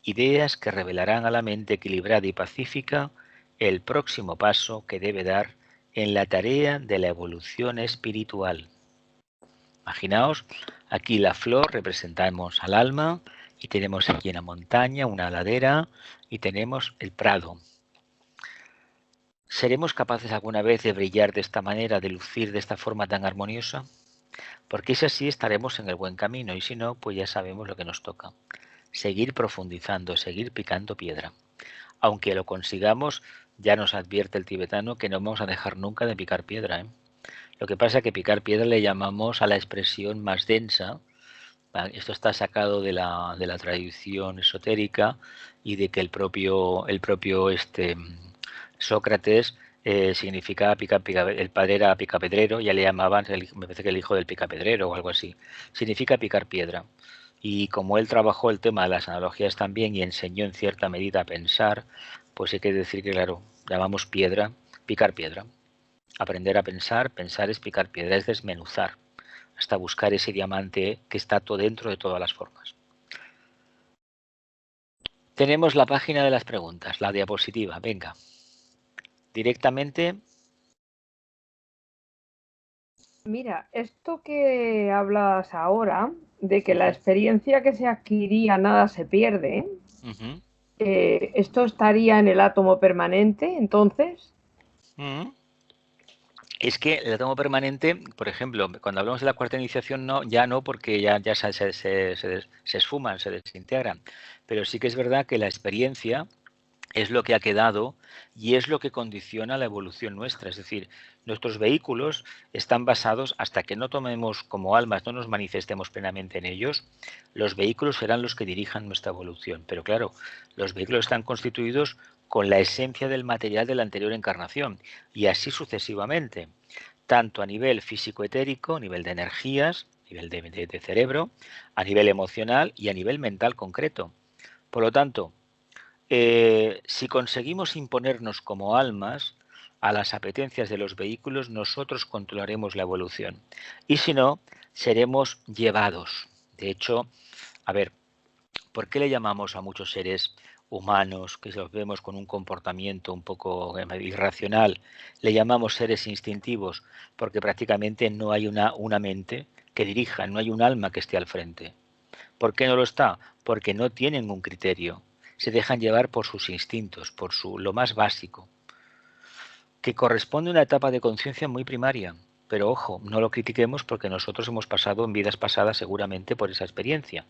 Speaker 1: Ideas que revelarán a la mente equilibrada y pacífica el próximo paso que debe dar en la tarea de la evolución espiritual. Imaginaos, aquí la flor representamos al alma y tenemos aquí una montaña, una ladera y tenemos el prado. ¿Seremos capaces alguna vez de brillar de esta manera, de lucir de esta forma tan armoniosa? Porque si así estaremos en el buen camino y si no, pues ya sabemos lo que nos toca. Seguir profundizando, seguir picando piedra. Aunque lo consigamos, ya nos advierte el tibetano que no vamos a dejar nunca de picar piedra. Lo que pasa es que picar piedra le llamamos a la expresión más densa. Esto está sacado de la tradición esotérica y de que el propio Sócrates significaba el padre era picapedrero, ya le llamaban, me parece que el hijo del picapedrero o algo así. Significa picar piedra. Y como él trabajó el tema de las analogías también y enseñó en cierta medida a pensar, pues hay que decir que, claro, llamamos piedra, picar piedra. Aprender a pensar, pensar es picar piedra, es desmenuzar, hasta buscar ese diamante que está todo dentro de todas las formas. Tenemos la página de las preguntas, la diapositiva, venga. Directamente
Speaker 5: Mira, esto que hablas ahora, de que la experiencia que se adquiría nada se pierde, ¿esto estaría en el átomo permanente, entonces?
Speaker 1: Es que el átomo permanente, por ejemplo, cuando hablamos de la cuarta iniciación, ya no, porque ya se esfuman, se desintegran. Pero sí que es verdad que la experiencia es lo que ha quedado y es lo que condiciona la evolución nuestra. Es decir, nuestros vehículos están basados, hasta que no tomemos como almas, no nos manifestemos plenamente en ellos, los vehículos serán los que dirijan nuestra evolución. Pero claro, los vehículos están constituidos con la esencia del material de la anterior encarnación y así sucesivamente, tanto a nivel físico-etérico, a nivel de energías, a nivel de cerebro, a nivel emocional y a nivel mental concreto. Por lo tanto, si conseguimos imponernos como almas a las apetencias de los vehículos, nosotros controlaremos la evolución. Y si no, seremos llevados. De hecho, a ver, ¿por qué le llamamos a muchos seres humanos que los vemos con un comportamiento un poco irracional? Le llamamos seres instintivos porque prácticamente no hay una mente que dirija, no hay un alma que esté al frente. ¿Por qué no lo está? Porque no tienen un criterio. Se dejan llevar por sus instintos, por lo más básico, que corresponde a una etapa de conciencia muy primaria. Pero ojo, no lo critiquemos porque nosotros hemos pasado en vidas pasadas seguramente por esa experiencia.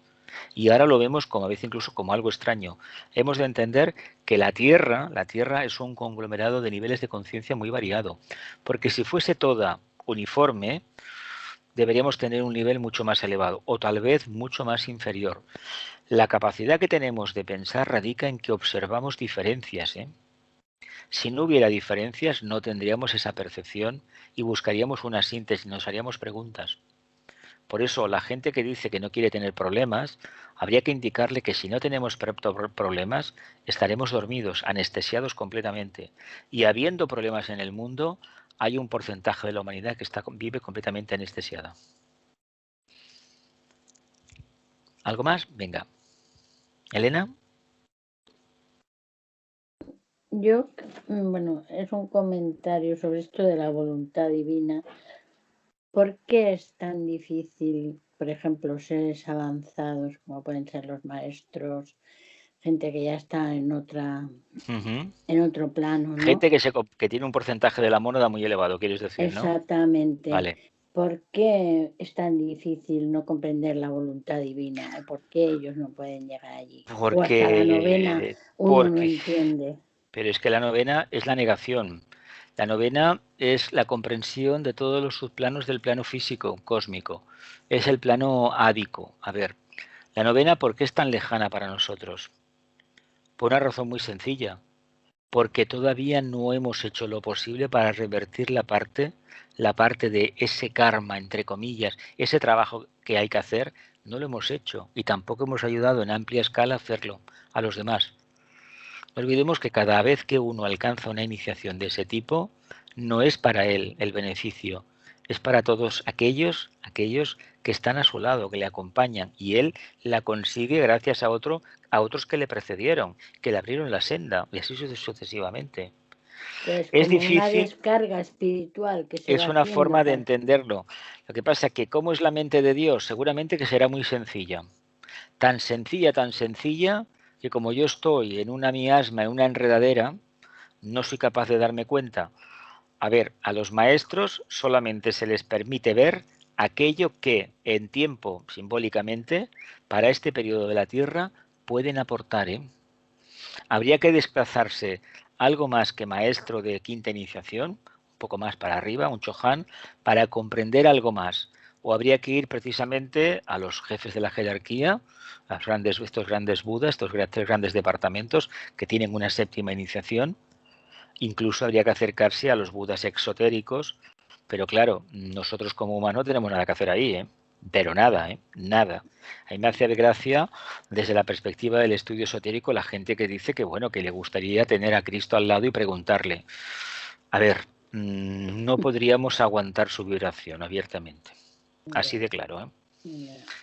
Speaker 1: Y ahora lo vemos como a veces incluso como algo extraño. Hemos de entender que la Tierra es un conglomerado de niveles de conciencia muy variado. Porque si fuese toda uniforme, deberíamos tener un nivel mucho más elevado o tal vez mucho más inferior. La capacidad que tenemos de pensar radica en que observamos diferencias. Si no hubiera diferencias, no tendríamos esa percepción y buscaríamos una síntesis, nos haríamos preguntas. Por eso, la gente que dice que no quiere tener problemas, habría que indicarle que si no tenemos problemas, estaremos dormidos, anestesiados completamente. Y habiendo problemas en el mundo, hay un porcentaje de la humanidad que vive completamente anestesiada. ¿Algo más? Venga. ¿Elena?
Speaker 2: Yo, bueno, es un comentario sobre esto de la voluntad divina. ¿Por qué es tan difícil, por ejemplo, seres avanzados, como pueden ser los maestros, gente que ya está en en otro plano, ¿no?
Speaker 1: Gente que tiene un porcentaje de la moneda muy elevado, quieres decir, ¿no?
Speaker 2: Exactamente.
Speaker 1: Vale.
Speaker 2: ¿Por qué es tan difícil no comprender la voluntad divina? ¿Por qué ellos no pueden llegar allí? O hasta la novena uno no entiende.
Speaker 1: Pero es que la novena es la negación. La novena es la comprensión de todos los subplanos del plano físico, cósmico. Es el plano ádico. A ver, la novena, ¿por qué es tan lejana para nosotros? Por una razón muy sencilla. Porque todavía no hemos hecho lo posible para revertir la parte de ese karma, entre comillas, ese trabajo que hay que hacer, no lo hemos hecho y tampoco hemos ayudado en amplia escala a hacerlo a los demás. No olvidemos que cada vez que uno alcanza una iniciación de ese tipo, no es para él el beneficio, es para todos aquellos que están a su lado, que le acompañan, y él la consigue gracias a otros que le precedieron, que le abrieron la senda, y así sucesivamente.
Speaker 2: Es difícil, una descarga espiritual que se
Speaker 1: es una forma de entenderlo. Lo que pasa es que ¿cómo es la mente de Dios? Seguramente que será muy sencilla. Tan sencilla, que como yo estoy en una miasma, en una enredadera, no soy capaz de darme cuenta. A ver, a los maestros solamente se les permite ver aquello que en tiempo, simbólicamente, para este periodo de la Tierra, pueden aportar. Habría que desplazarse algo más que maestro de quinta iniciación, un poco más para arriba, un Chohan, para comprender algo más. O habría que ir precisamente a los jefes de la jerarquía, estos grandes budas, estos tres grandes departamentos que tienen una séptima iniciación. Incluso habría que acercarse a los budas exotéricos, pero claro, nosotros como humanos no tenemos nada que hacer ahí, pero nada, nada. A mí me hace gracia desde la perspectiva del estudio esotérico la gente que dice que bueno, que le gustaría tener a Cristo al lado y preguntarle, a ver, no podríamos aguantar su vibración abiertamente. Así de claro,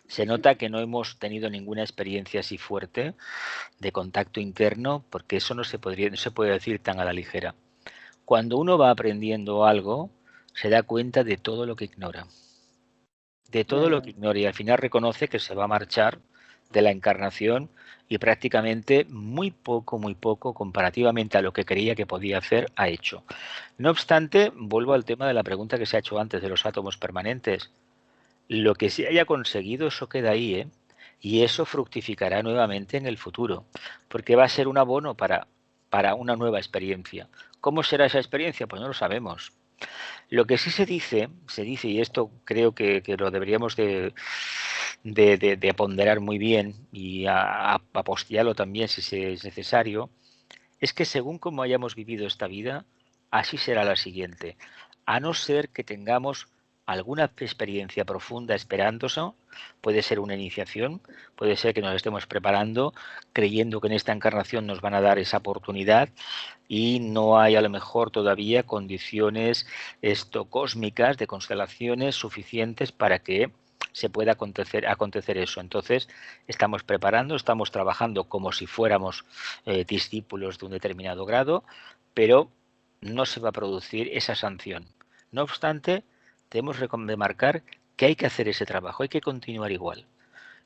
Speaker 1: Se nota que no hemos tenido ninguna experiencia así fuerte de contacto interno, porque eso no se puede decir tan a la ligera. Cuando uno va aprendiendo algo, se da cuenta de todo lo que ignora. De todo lo que ignora, y al final reconoce que se va a marchar de la encarnación y prácticamente muy poco, comparativamente a lo que creía que podía hacer, ha hecho. No obstante, vuelvo al tema de la pregunta que se ha hecho antes de los átomos permanentes. Lo que se haya conseguido, eso queda ahí, ¿eh? Y eso fructificará nuevamente en el futuro, porque va a ser un abono para una nueva experiencia. ¿Cómo será esa experiencia? Pues no lo sabemos. Lo que sí se dice, y esto creo que lo deberíamos de ponderar muy bien y apostillarlo también si es necesario, es que según como hayamos vivido esta vida, así será la siguiente. A no ser que tengamos alguna experiencia profunda esperándose, puede ser una iniciación, puede ser que nos estemos preparando creyendo que en esta encarnación nos van a dar esa oportunidad y no hay a lo mejor todavía condiciones cósmicas de constelaciones suficientes para que se pueda acontecer eso. Entonces estamos preparando, estamos trabajando como si fuéramos discípulos de un determinado grado, pero no se va a producir esa sanción. No obstante, debemos remarcar que hay que hacer ese trabajo, hay que continuar igual.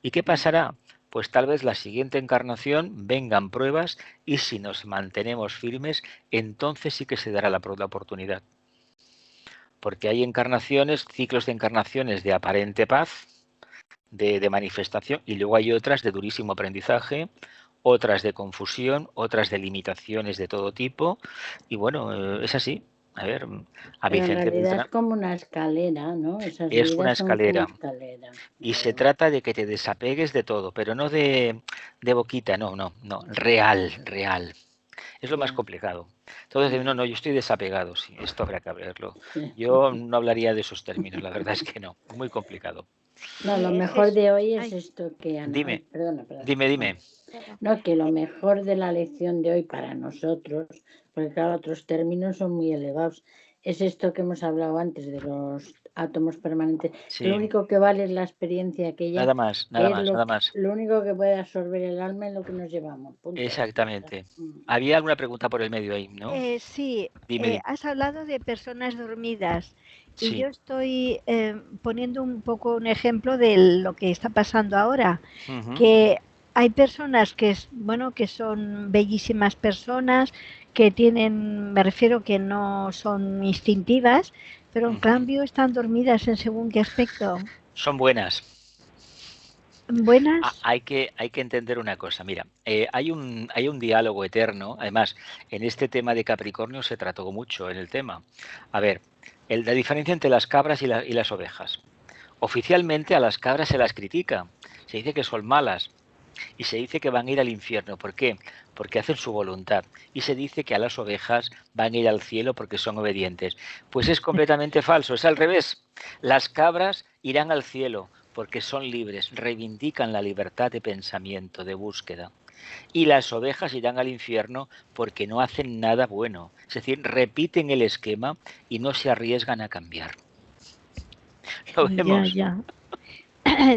Speaker 1: ¿Y qué pasará? Pues tal vez la siguiente encarnación vengan pruebas y si nos mantenemos firmes, entonces sí que se dará la oportunidad. Porque hay encarnaciones, ciclos de encarnaciones de aparente paz, de manifestación, y luego hay otras de durísimo aprendizaje, otras de confusión, otras de limitaciones de todo tipo, y bueno, es así. A ver, a Vicente
Speaker 2: en realidad es como una escalera, ¿no? Esas
Speaker 1: es una escalera. Y se trata de que te desapegues de todo, pero no de boquita, no, real. Es lo más complicado. Entonces, no, yo estoy desapegado, sí, esto habrá que verlo. Yo no hablaría de esos términos, la verdad es que no, muy complicado.
Speaker 2: No, lo mejor de hoy es esto que...
Speaker 1: Dime,
Speaker 2: perdona.
Speaker 1: Dime.
Speaker 2: No, que lo mejor de la lección de hoy para nosotros, porque claro, otros términos son muy elevados, es esto que hemos hablado antes de los átomos permanentes. Sí. Lo único que vale es la experiencia que
Speaker 1: nada más.
Speaker 2: Lo único que puede absorber el alma es lo que nos llevamos. Punto.
Speaker 1: Exactamente. Había alguna pregunta por el medio ahí, ¿no?
Speaker 3: Sí,
Speaker 1: Dime.
Speaker 3: Has hablado de personas dormidas.
Speaker 1: Sí.
Speaker 3: Y yo estoy poniendo un poco un ejemplo de lo que está pasando ahora, que hay personas que son bellísimas personas, que tienen, me refiero que no son instintivas, pero en cambio están dormidas en según qué aspecto.
Speaker 1: Son buenas.
Speaker 3: ¿Buenas?
Speaker 1: Hay que entender una cosa. Mira, hay un diálogo eterno. Además, en este tema de Capricornio se trató mucho en el tema. A ver, la diferencia entre las cabras y las ovejas. Oficialmente a las cabras se las critica. Se dice que son malas. Y se dice que van a ir al infierno. ¿Por qué? Porque hacen su voluntad. Y se dice que a las ovejas van a ir al cielo porque son obedientes. Pues es completamente falso. Es al revés. Las cabras irán al cielo porque son libres, reivindican la libertad de pensamiento, de búsqueda. Y las ovejas irán al infierno porque no hacen nada bueno. Es decir, repiten el esquema y no se arriesgan a cambiar. ¿Lo vemos?
Speaker 3: Ya.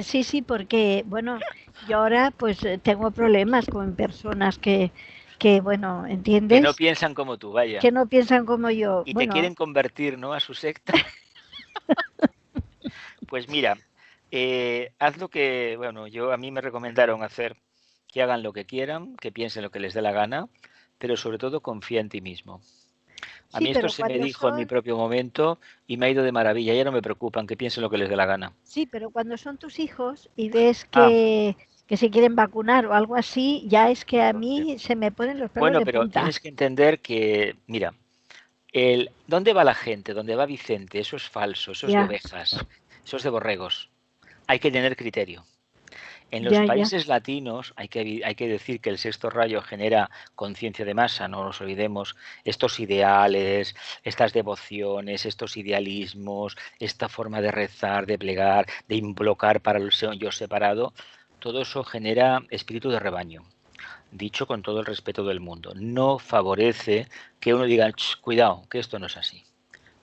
Speaker 3: Sí, porque, bueno, yo ahora pues tengo problemas con personas que bueno, ¿entiendes?
Speaker 1: Que no piensan como tú, vaya.
Speaker 3: Que no piensan como yo.
Speaker 1: Y te quieren convertir, ¿no?, a su secta. Pues mira, haz lo que, a mí me recomendaron hacer, que hagan lo que quieran, que piensen lo que les dé la gana, pero sobre todo confía en ti mismo. A mí esto se me dijo en mi propio momento y me ha ido de maravilla. Ya no me preocupan, que piensen lo que les dé la gana.
Speaker 3: Sí, pero cuando son tus hijos y ves que se quieren vacunar o algo así, ya es que a mí se me ponen los pelos de punta.
Speaker 1: Bueno, pero tienes que entender que, mira, ¿dónde va la gente? ¿Dónde va Vicente? Eso es falso, eso es de ovejas, eso es de borregos. Hay que tener criterio. En los países latinos hay que decir que el sexto rayo genera conciencia de masa, no nos olvidemos, estos ideales, estas devociones, estos idealismos, esta forma de rezar, de plegar, de invocar para el yo separado, todo eso genera espíritu de rebaño. Dicho con todo el respeto del mundo, no favorece que uno diga, cuidado, que esto no es así.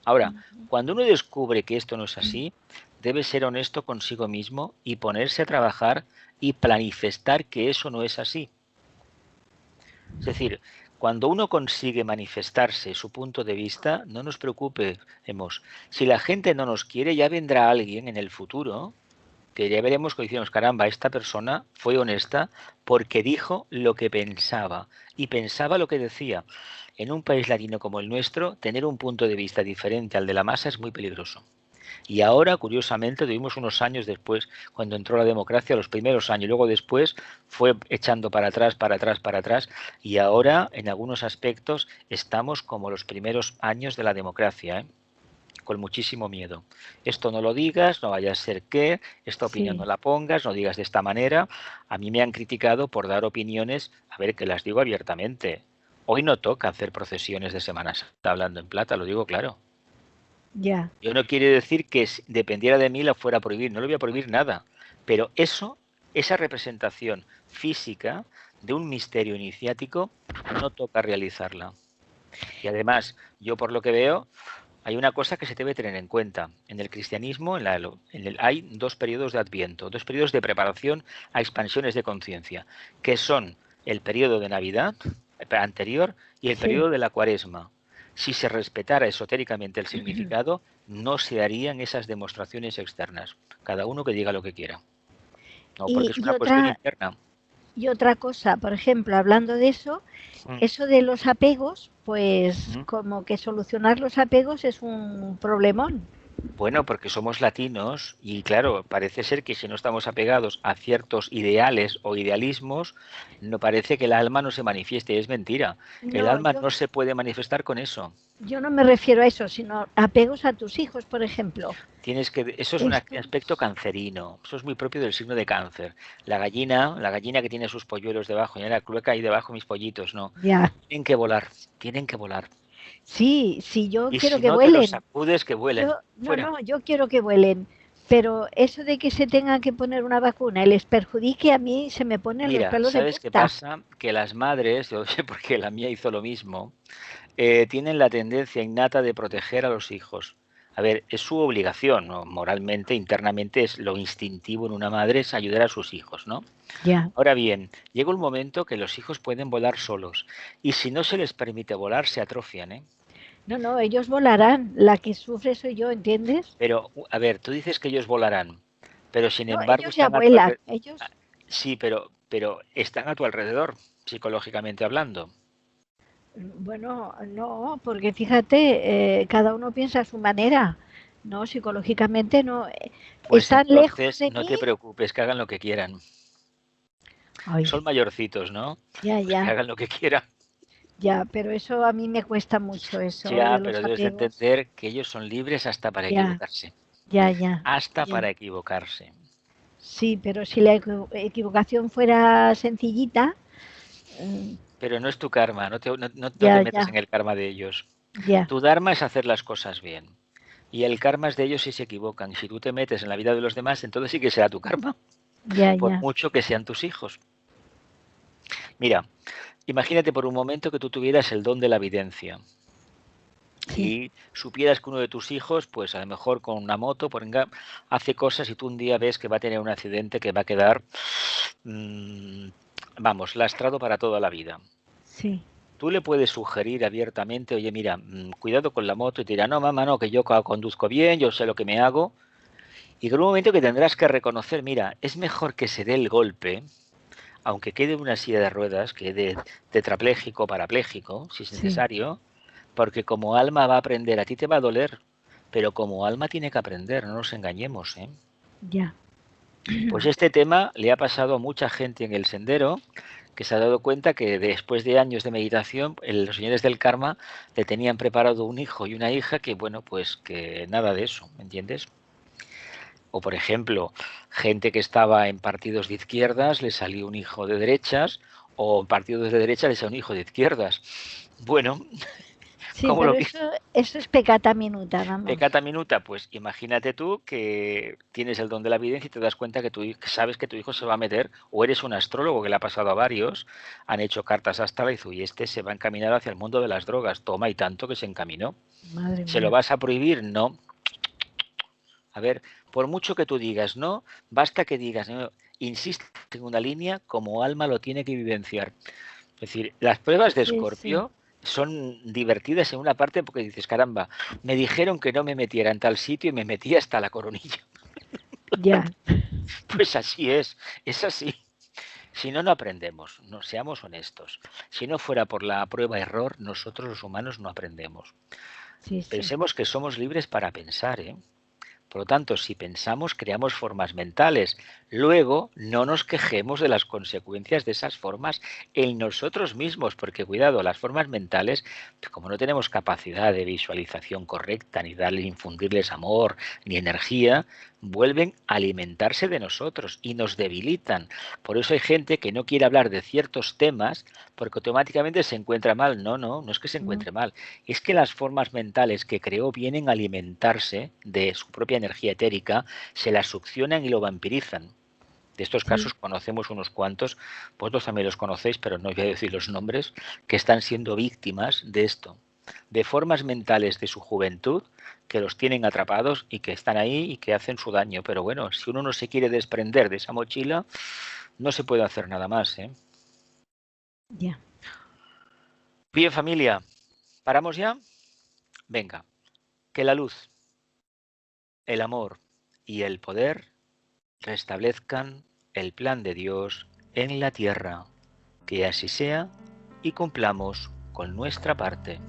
Speaker 1: Ahora, cuando uno descubre que esto no es así, debe ser honesto consigo mismo y ponerse a trabajar y manifestar que eso no es así. Es decir, Cuando uno consigue manifestarse su punto de vista, no nos preocupemos. Si la gente no nos quiere, ya vendrá alguien en el futuro que ya veremos que decimos, caramba, esta persona fue honesta porque dijo lo que pensaba y pensaba lo que decía. En un país latino como el nuestro, tener un punto de vista diferente al de la masa es muy peligroso. Y ahora, curiosamente, tuvimos unos años después, cuando entró la democracia, los primeros años, y luego después fue echando para atrás, para atrás, para atrás, y ahora, en algunos aspectos, estamos como los primeros años de la democracia, con muchísimo miedo. Esto no lo digas, no vaya a ser que, esta opinión no la pongas, no digas de esta manera. A mí me han criticado por dar opiniones, a ver, que las digo abiertamente. Hoy no toca hacer procesiones de Semana Santa hablando en plata, lo digo claro.
Speaker 3: Ya.
Speaker 1: Yo no quiere decir que dependiera de mí la fuera a prohibir, no le voy a prohibir nada. Pero esa representación física de un misterio iniciático, no toca realizarla. Y además, yo por lo que veo, hay una cosa que se debe tener en cuenta. En el cristianismo hay 2 periodos de Adviento, 2 periodos de preparación a expansiones de conciencia, que son el periodo de Navidad anterior y el periodo de la Cuaresma. Si se respetara esotéricamente el significado, no se harían esas demostraciones externas. Cada uno que diga lo que quiera. No, porque es una cuestión interna.
Speaker 3: Y otra cosa, por ejemplo, hablando de eso, eso de los apegos, pues como que solucionar los apegos es un problemón.
Speaker 1: Bueno, porque somos latinos y claro, parece ser que si no estamos apegados a ciertos ideales o idealismos, no parece que el alma no se manifieste, es mentira. El alma no se puede manifestar con eso.
Speaker 3: Yo no me refiero a eso, sino apegos a tus hijos, por ejemplo.
Speaker 1: Eso es un aspecto cancerino, eso es muy propio del signo de Cáncer. La gallina que tiene sus polluelos debajo, y la clueca ahí debajo mis pollitos, no.
Speaker 3: Ya.
Speaker 1: Tienen que volar.
Speaker 3: Sí, yo
Speaker 1: y
Speaker 3: quiero
Speaker 1: si
Speaker 3: que
Speaker 1: no
Speaker 3: vuelen.
Speaker 1: Te los sacudes, que vuelen.
Speaker 3: Yo quiero que vuelen. Pero eso de que se tenga que poner una vacuna y les perjudique, a mí se me ponen los pelos de punta.
Speaker 1: ¿Sabes qué pasa? Que las madres, yo sé porque la mía hizo lo mismo, tienen la tendencia innata de proteger a los hijos. A ver, es su obligación, ¿no? Moralmente, internamente, es lo instintivo en una madre es ayudar a sus hijos, ¿no?
Speaker 3: Ya.
Speaker 1: Ahora bien, llega un momento que los hijos pueden volar solos y si no se les permite volar, se atrofian, ¿eh?
Speaker 3: No, ellos volarán. La que sufre soy yo, ¿entiendes?
Speaker 1: Pero, a ver, tú dices que ellos volarán, pero sin embargo
Speaker 3: ellos ya vuelan. Ellos...
Speaker 1: Sí, pero están a tu alrededor, psicológicamente hablando.
Speaker 3: Bueno, no, porque fíjate, cada uno piensa a su manera. No, psicológicamente no.
Speaker 1: Pues
Speaker 3: están
Speaker 1: entonces,
Speaker 3: lejos de
Speaker 1: no
Speaker 3: mí.
Speaker 1: te preocupes, que hagan lo que quieran.
Speaker 3: Ay.
Speaker 1: Son mayorcitos, ¿no?
Speaker 3: Ya.
Speaker 1: Pues que hagan lo que quieran.
Speaker 3: Ya, pero eso a mí me cuesta mucho, eso.
Speaker 1: Ya, pero debes de entender que ellos son libres hasta para equivocarse.
Speaker 3: Ya.
Speaker 1: Hasta para equivocarse.
Speaker 3: Sí, pero si la equivocación fuera sencillita...
Speaker 1: Pero no es tu karma, no te metas en el karma de ellos.
Speaker 3: Ya.
Speaker 1: Tu dharma es hacer las cosas bien. Y el karma es de ellos si se equivocan. Si tú te metes en la vida de los demás, entonces sí que será tu karma. Por mucho que sean tus hijos. Mira, imagínate por un momento que tú tuvieras el don de la videncia. Y supieras que uno de tus hijos, pues a lo mejor con una moto, hace cosas y tú un día ves que va a tener un accidente que va a quedar, lastrado para toda la vida.
Speaker 3: Sí.
Speaker 1: Tú le puedes sugerir abiertamente, oye, mira, cuidado con la moto, y te dirá, no, mamá, no, que yo conduzco bien, yo sé lo que me hago. Y en un momento que tendrás que reconocer, mira, es mejor que se dé el golpe, aunque quede en una silla de ruedas, quede tetrapléjico, parapléjico, si es necesario, porque como alma va a aprender, a ti te va a doler, pero como alma tiene que aprender, no nos engañemos, ¿eh?
Speaker 3: Ya.
Speaker 1: Pues este tema le ha pasado a mucha gente en el sendero, que se ha dado cuenta que después de años de meditación, los señores del karma le tenían preparado un hijo y una hija que, bueno, pues que nada de eso, ¿me entiendes? O, por ejemplo, gente que estaba en partidos de izquierdas le salió un hijo de derechas, o en partidos de derecha le salió un hijo de izquierdas. Bueno...
Speaker 3: Sí, pero eso es pecata minuta, vamos.
Speaker 1: Pecata minuta, pues imagínate tú que tienes el don de la evidencia y te das cuenta que sabes que tu hijo se va a meter, o eres un astrólogo que le ha pasado a varios, han hecho cartas astrales y este se va a encaminar hacia el mundo de las drogas. Toma y tanto que se encaminó.
Speaker 3: Madre
Speaker 1: ¿Se lo vas a prohibir? No. A ver, por mucho que tú digas no, basta que digas no, insiste en una línea como alma lo tiene que vivenciar. Es decir, las pruebas de
Speaker 3: Sí, sí.
Speaker 1: Escorpio son divertidas en una parte porque dices, caramba, me dijeron que no me metiera en tal sitio y me metí hasta la coronilla.
Speaker 3: Ya.
Speaker 1: Pues así es así. Si no, no aprendemos, no seamos honestos. Si no fuera por la prueba-error, nosotros los humanos no aprendemos.
Speaker 3: Sí, sí.
Speaker 1: Pensemos que somos libres para pensar, ¿eh? Por lo tanto, si pensamos, creamos formas mentales. Luego, no nos quejemos de las consecuencias de esas formas en nosotros mismos, porque cuidado, las formas mentales, como no tenemos capacidad de visualización correcta, ni darles, infundirles amor, ni energía, vuelven a alimentarse de nosotros y nos debilitan. Por eso hay gente que no quiere hablar de ciertos temas porque automáticamente se encuentra mal. No es que se encuentre mal. Es que las formas mentales que creó vienen a alimentarse de su propia energía etérica, se la succionan y lo vampirizan. De estos casos conocemos unos cuantos, vosotros también los conocéis, pero no voy a decir los nombres, que están siendo víctimas de esto, de formas mentales de su juventud que los tienen atrapados y que están ahí y que hacen su daño. Pero bueno, si uno no se quiere desprender de esa mochila, no se puede hacer nada más, ¿eh?
Speaker 3: Ya.
Speaker 1: Bien, familia, ¿paramos ya? Venga, que la luz, el amor y el poder restablezcan el plan de Dios en la tierra. Que así sea y cumplamos con nuestra parte.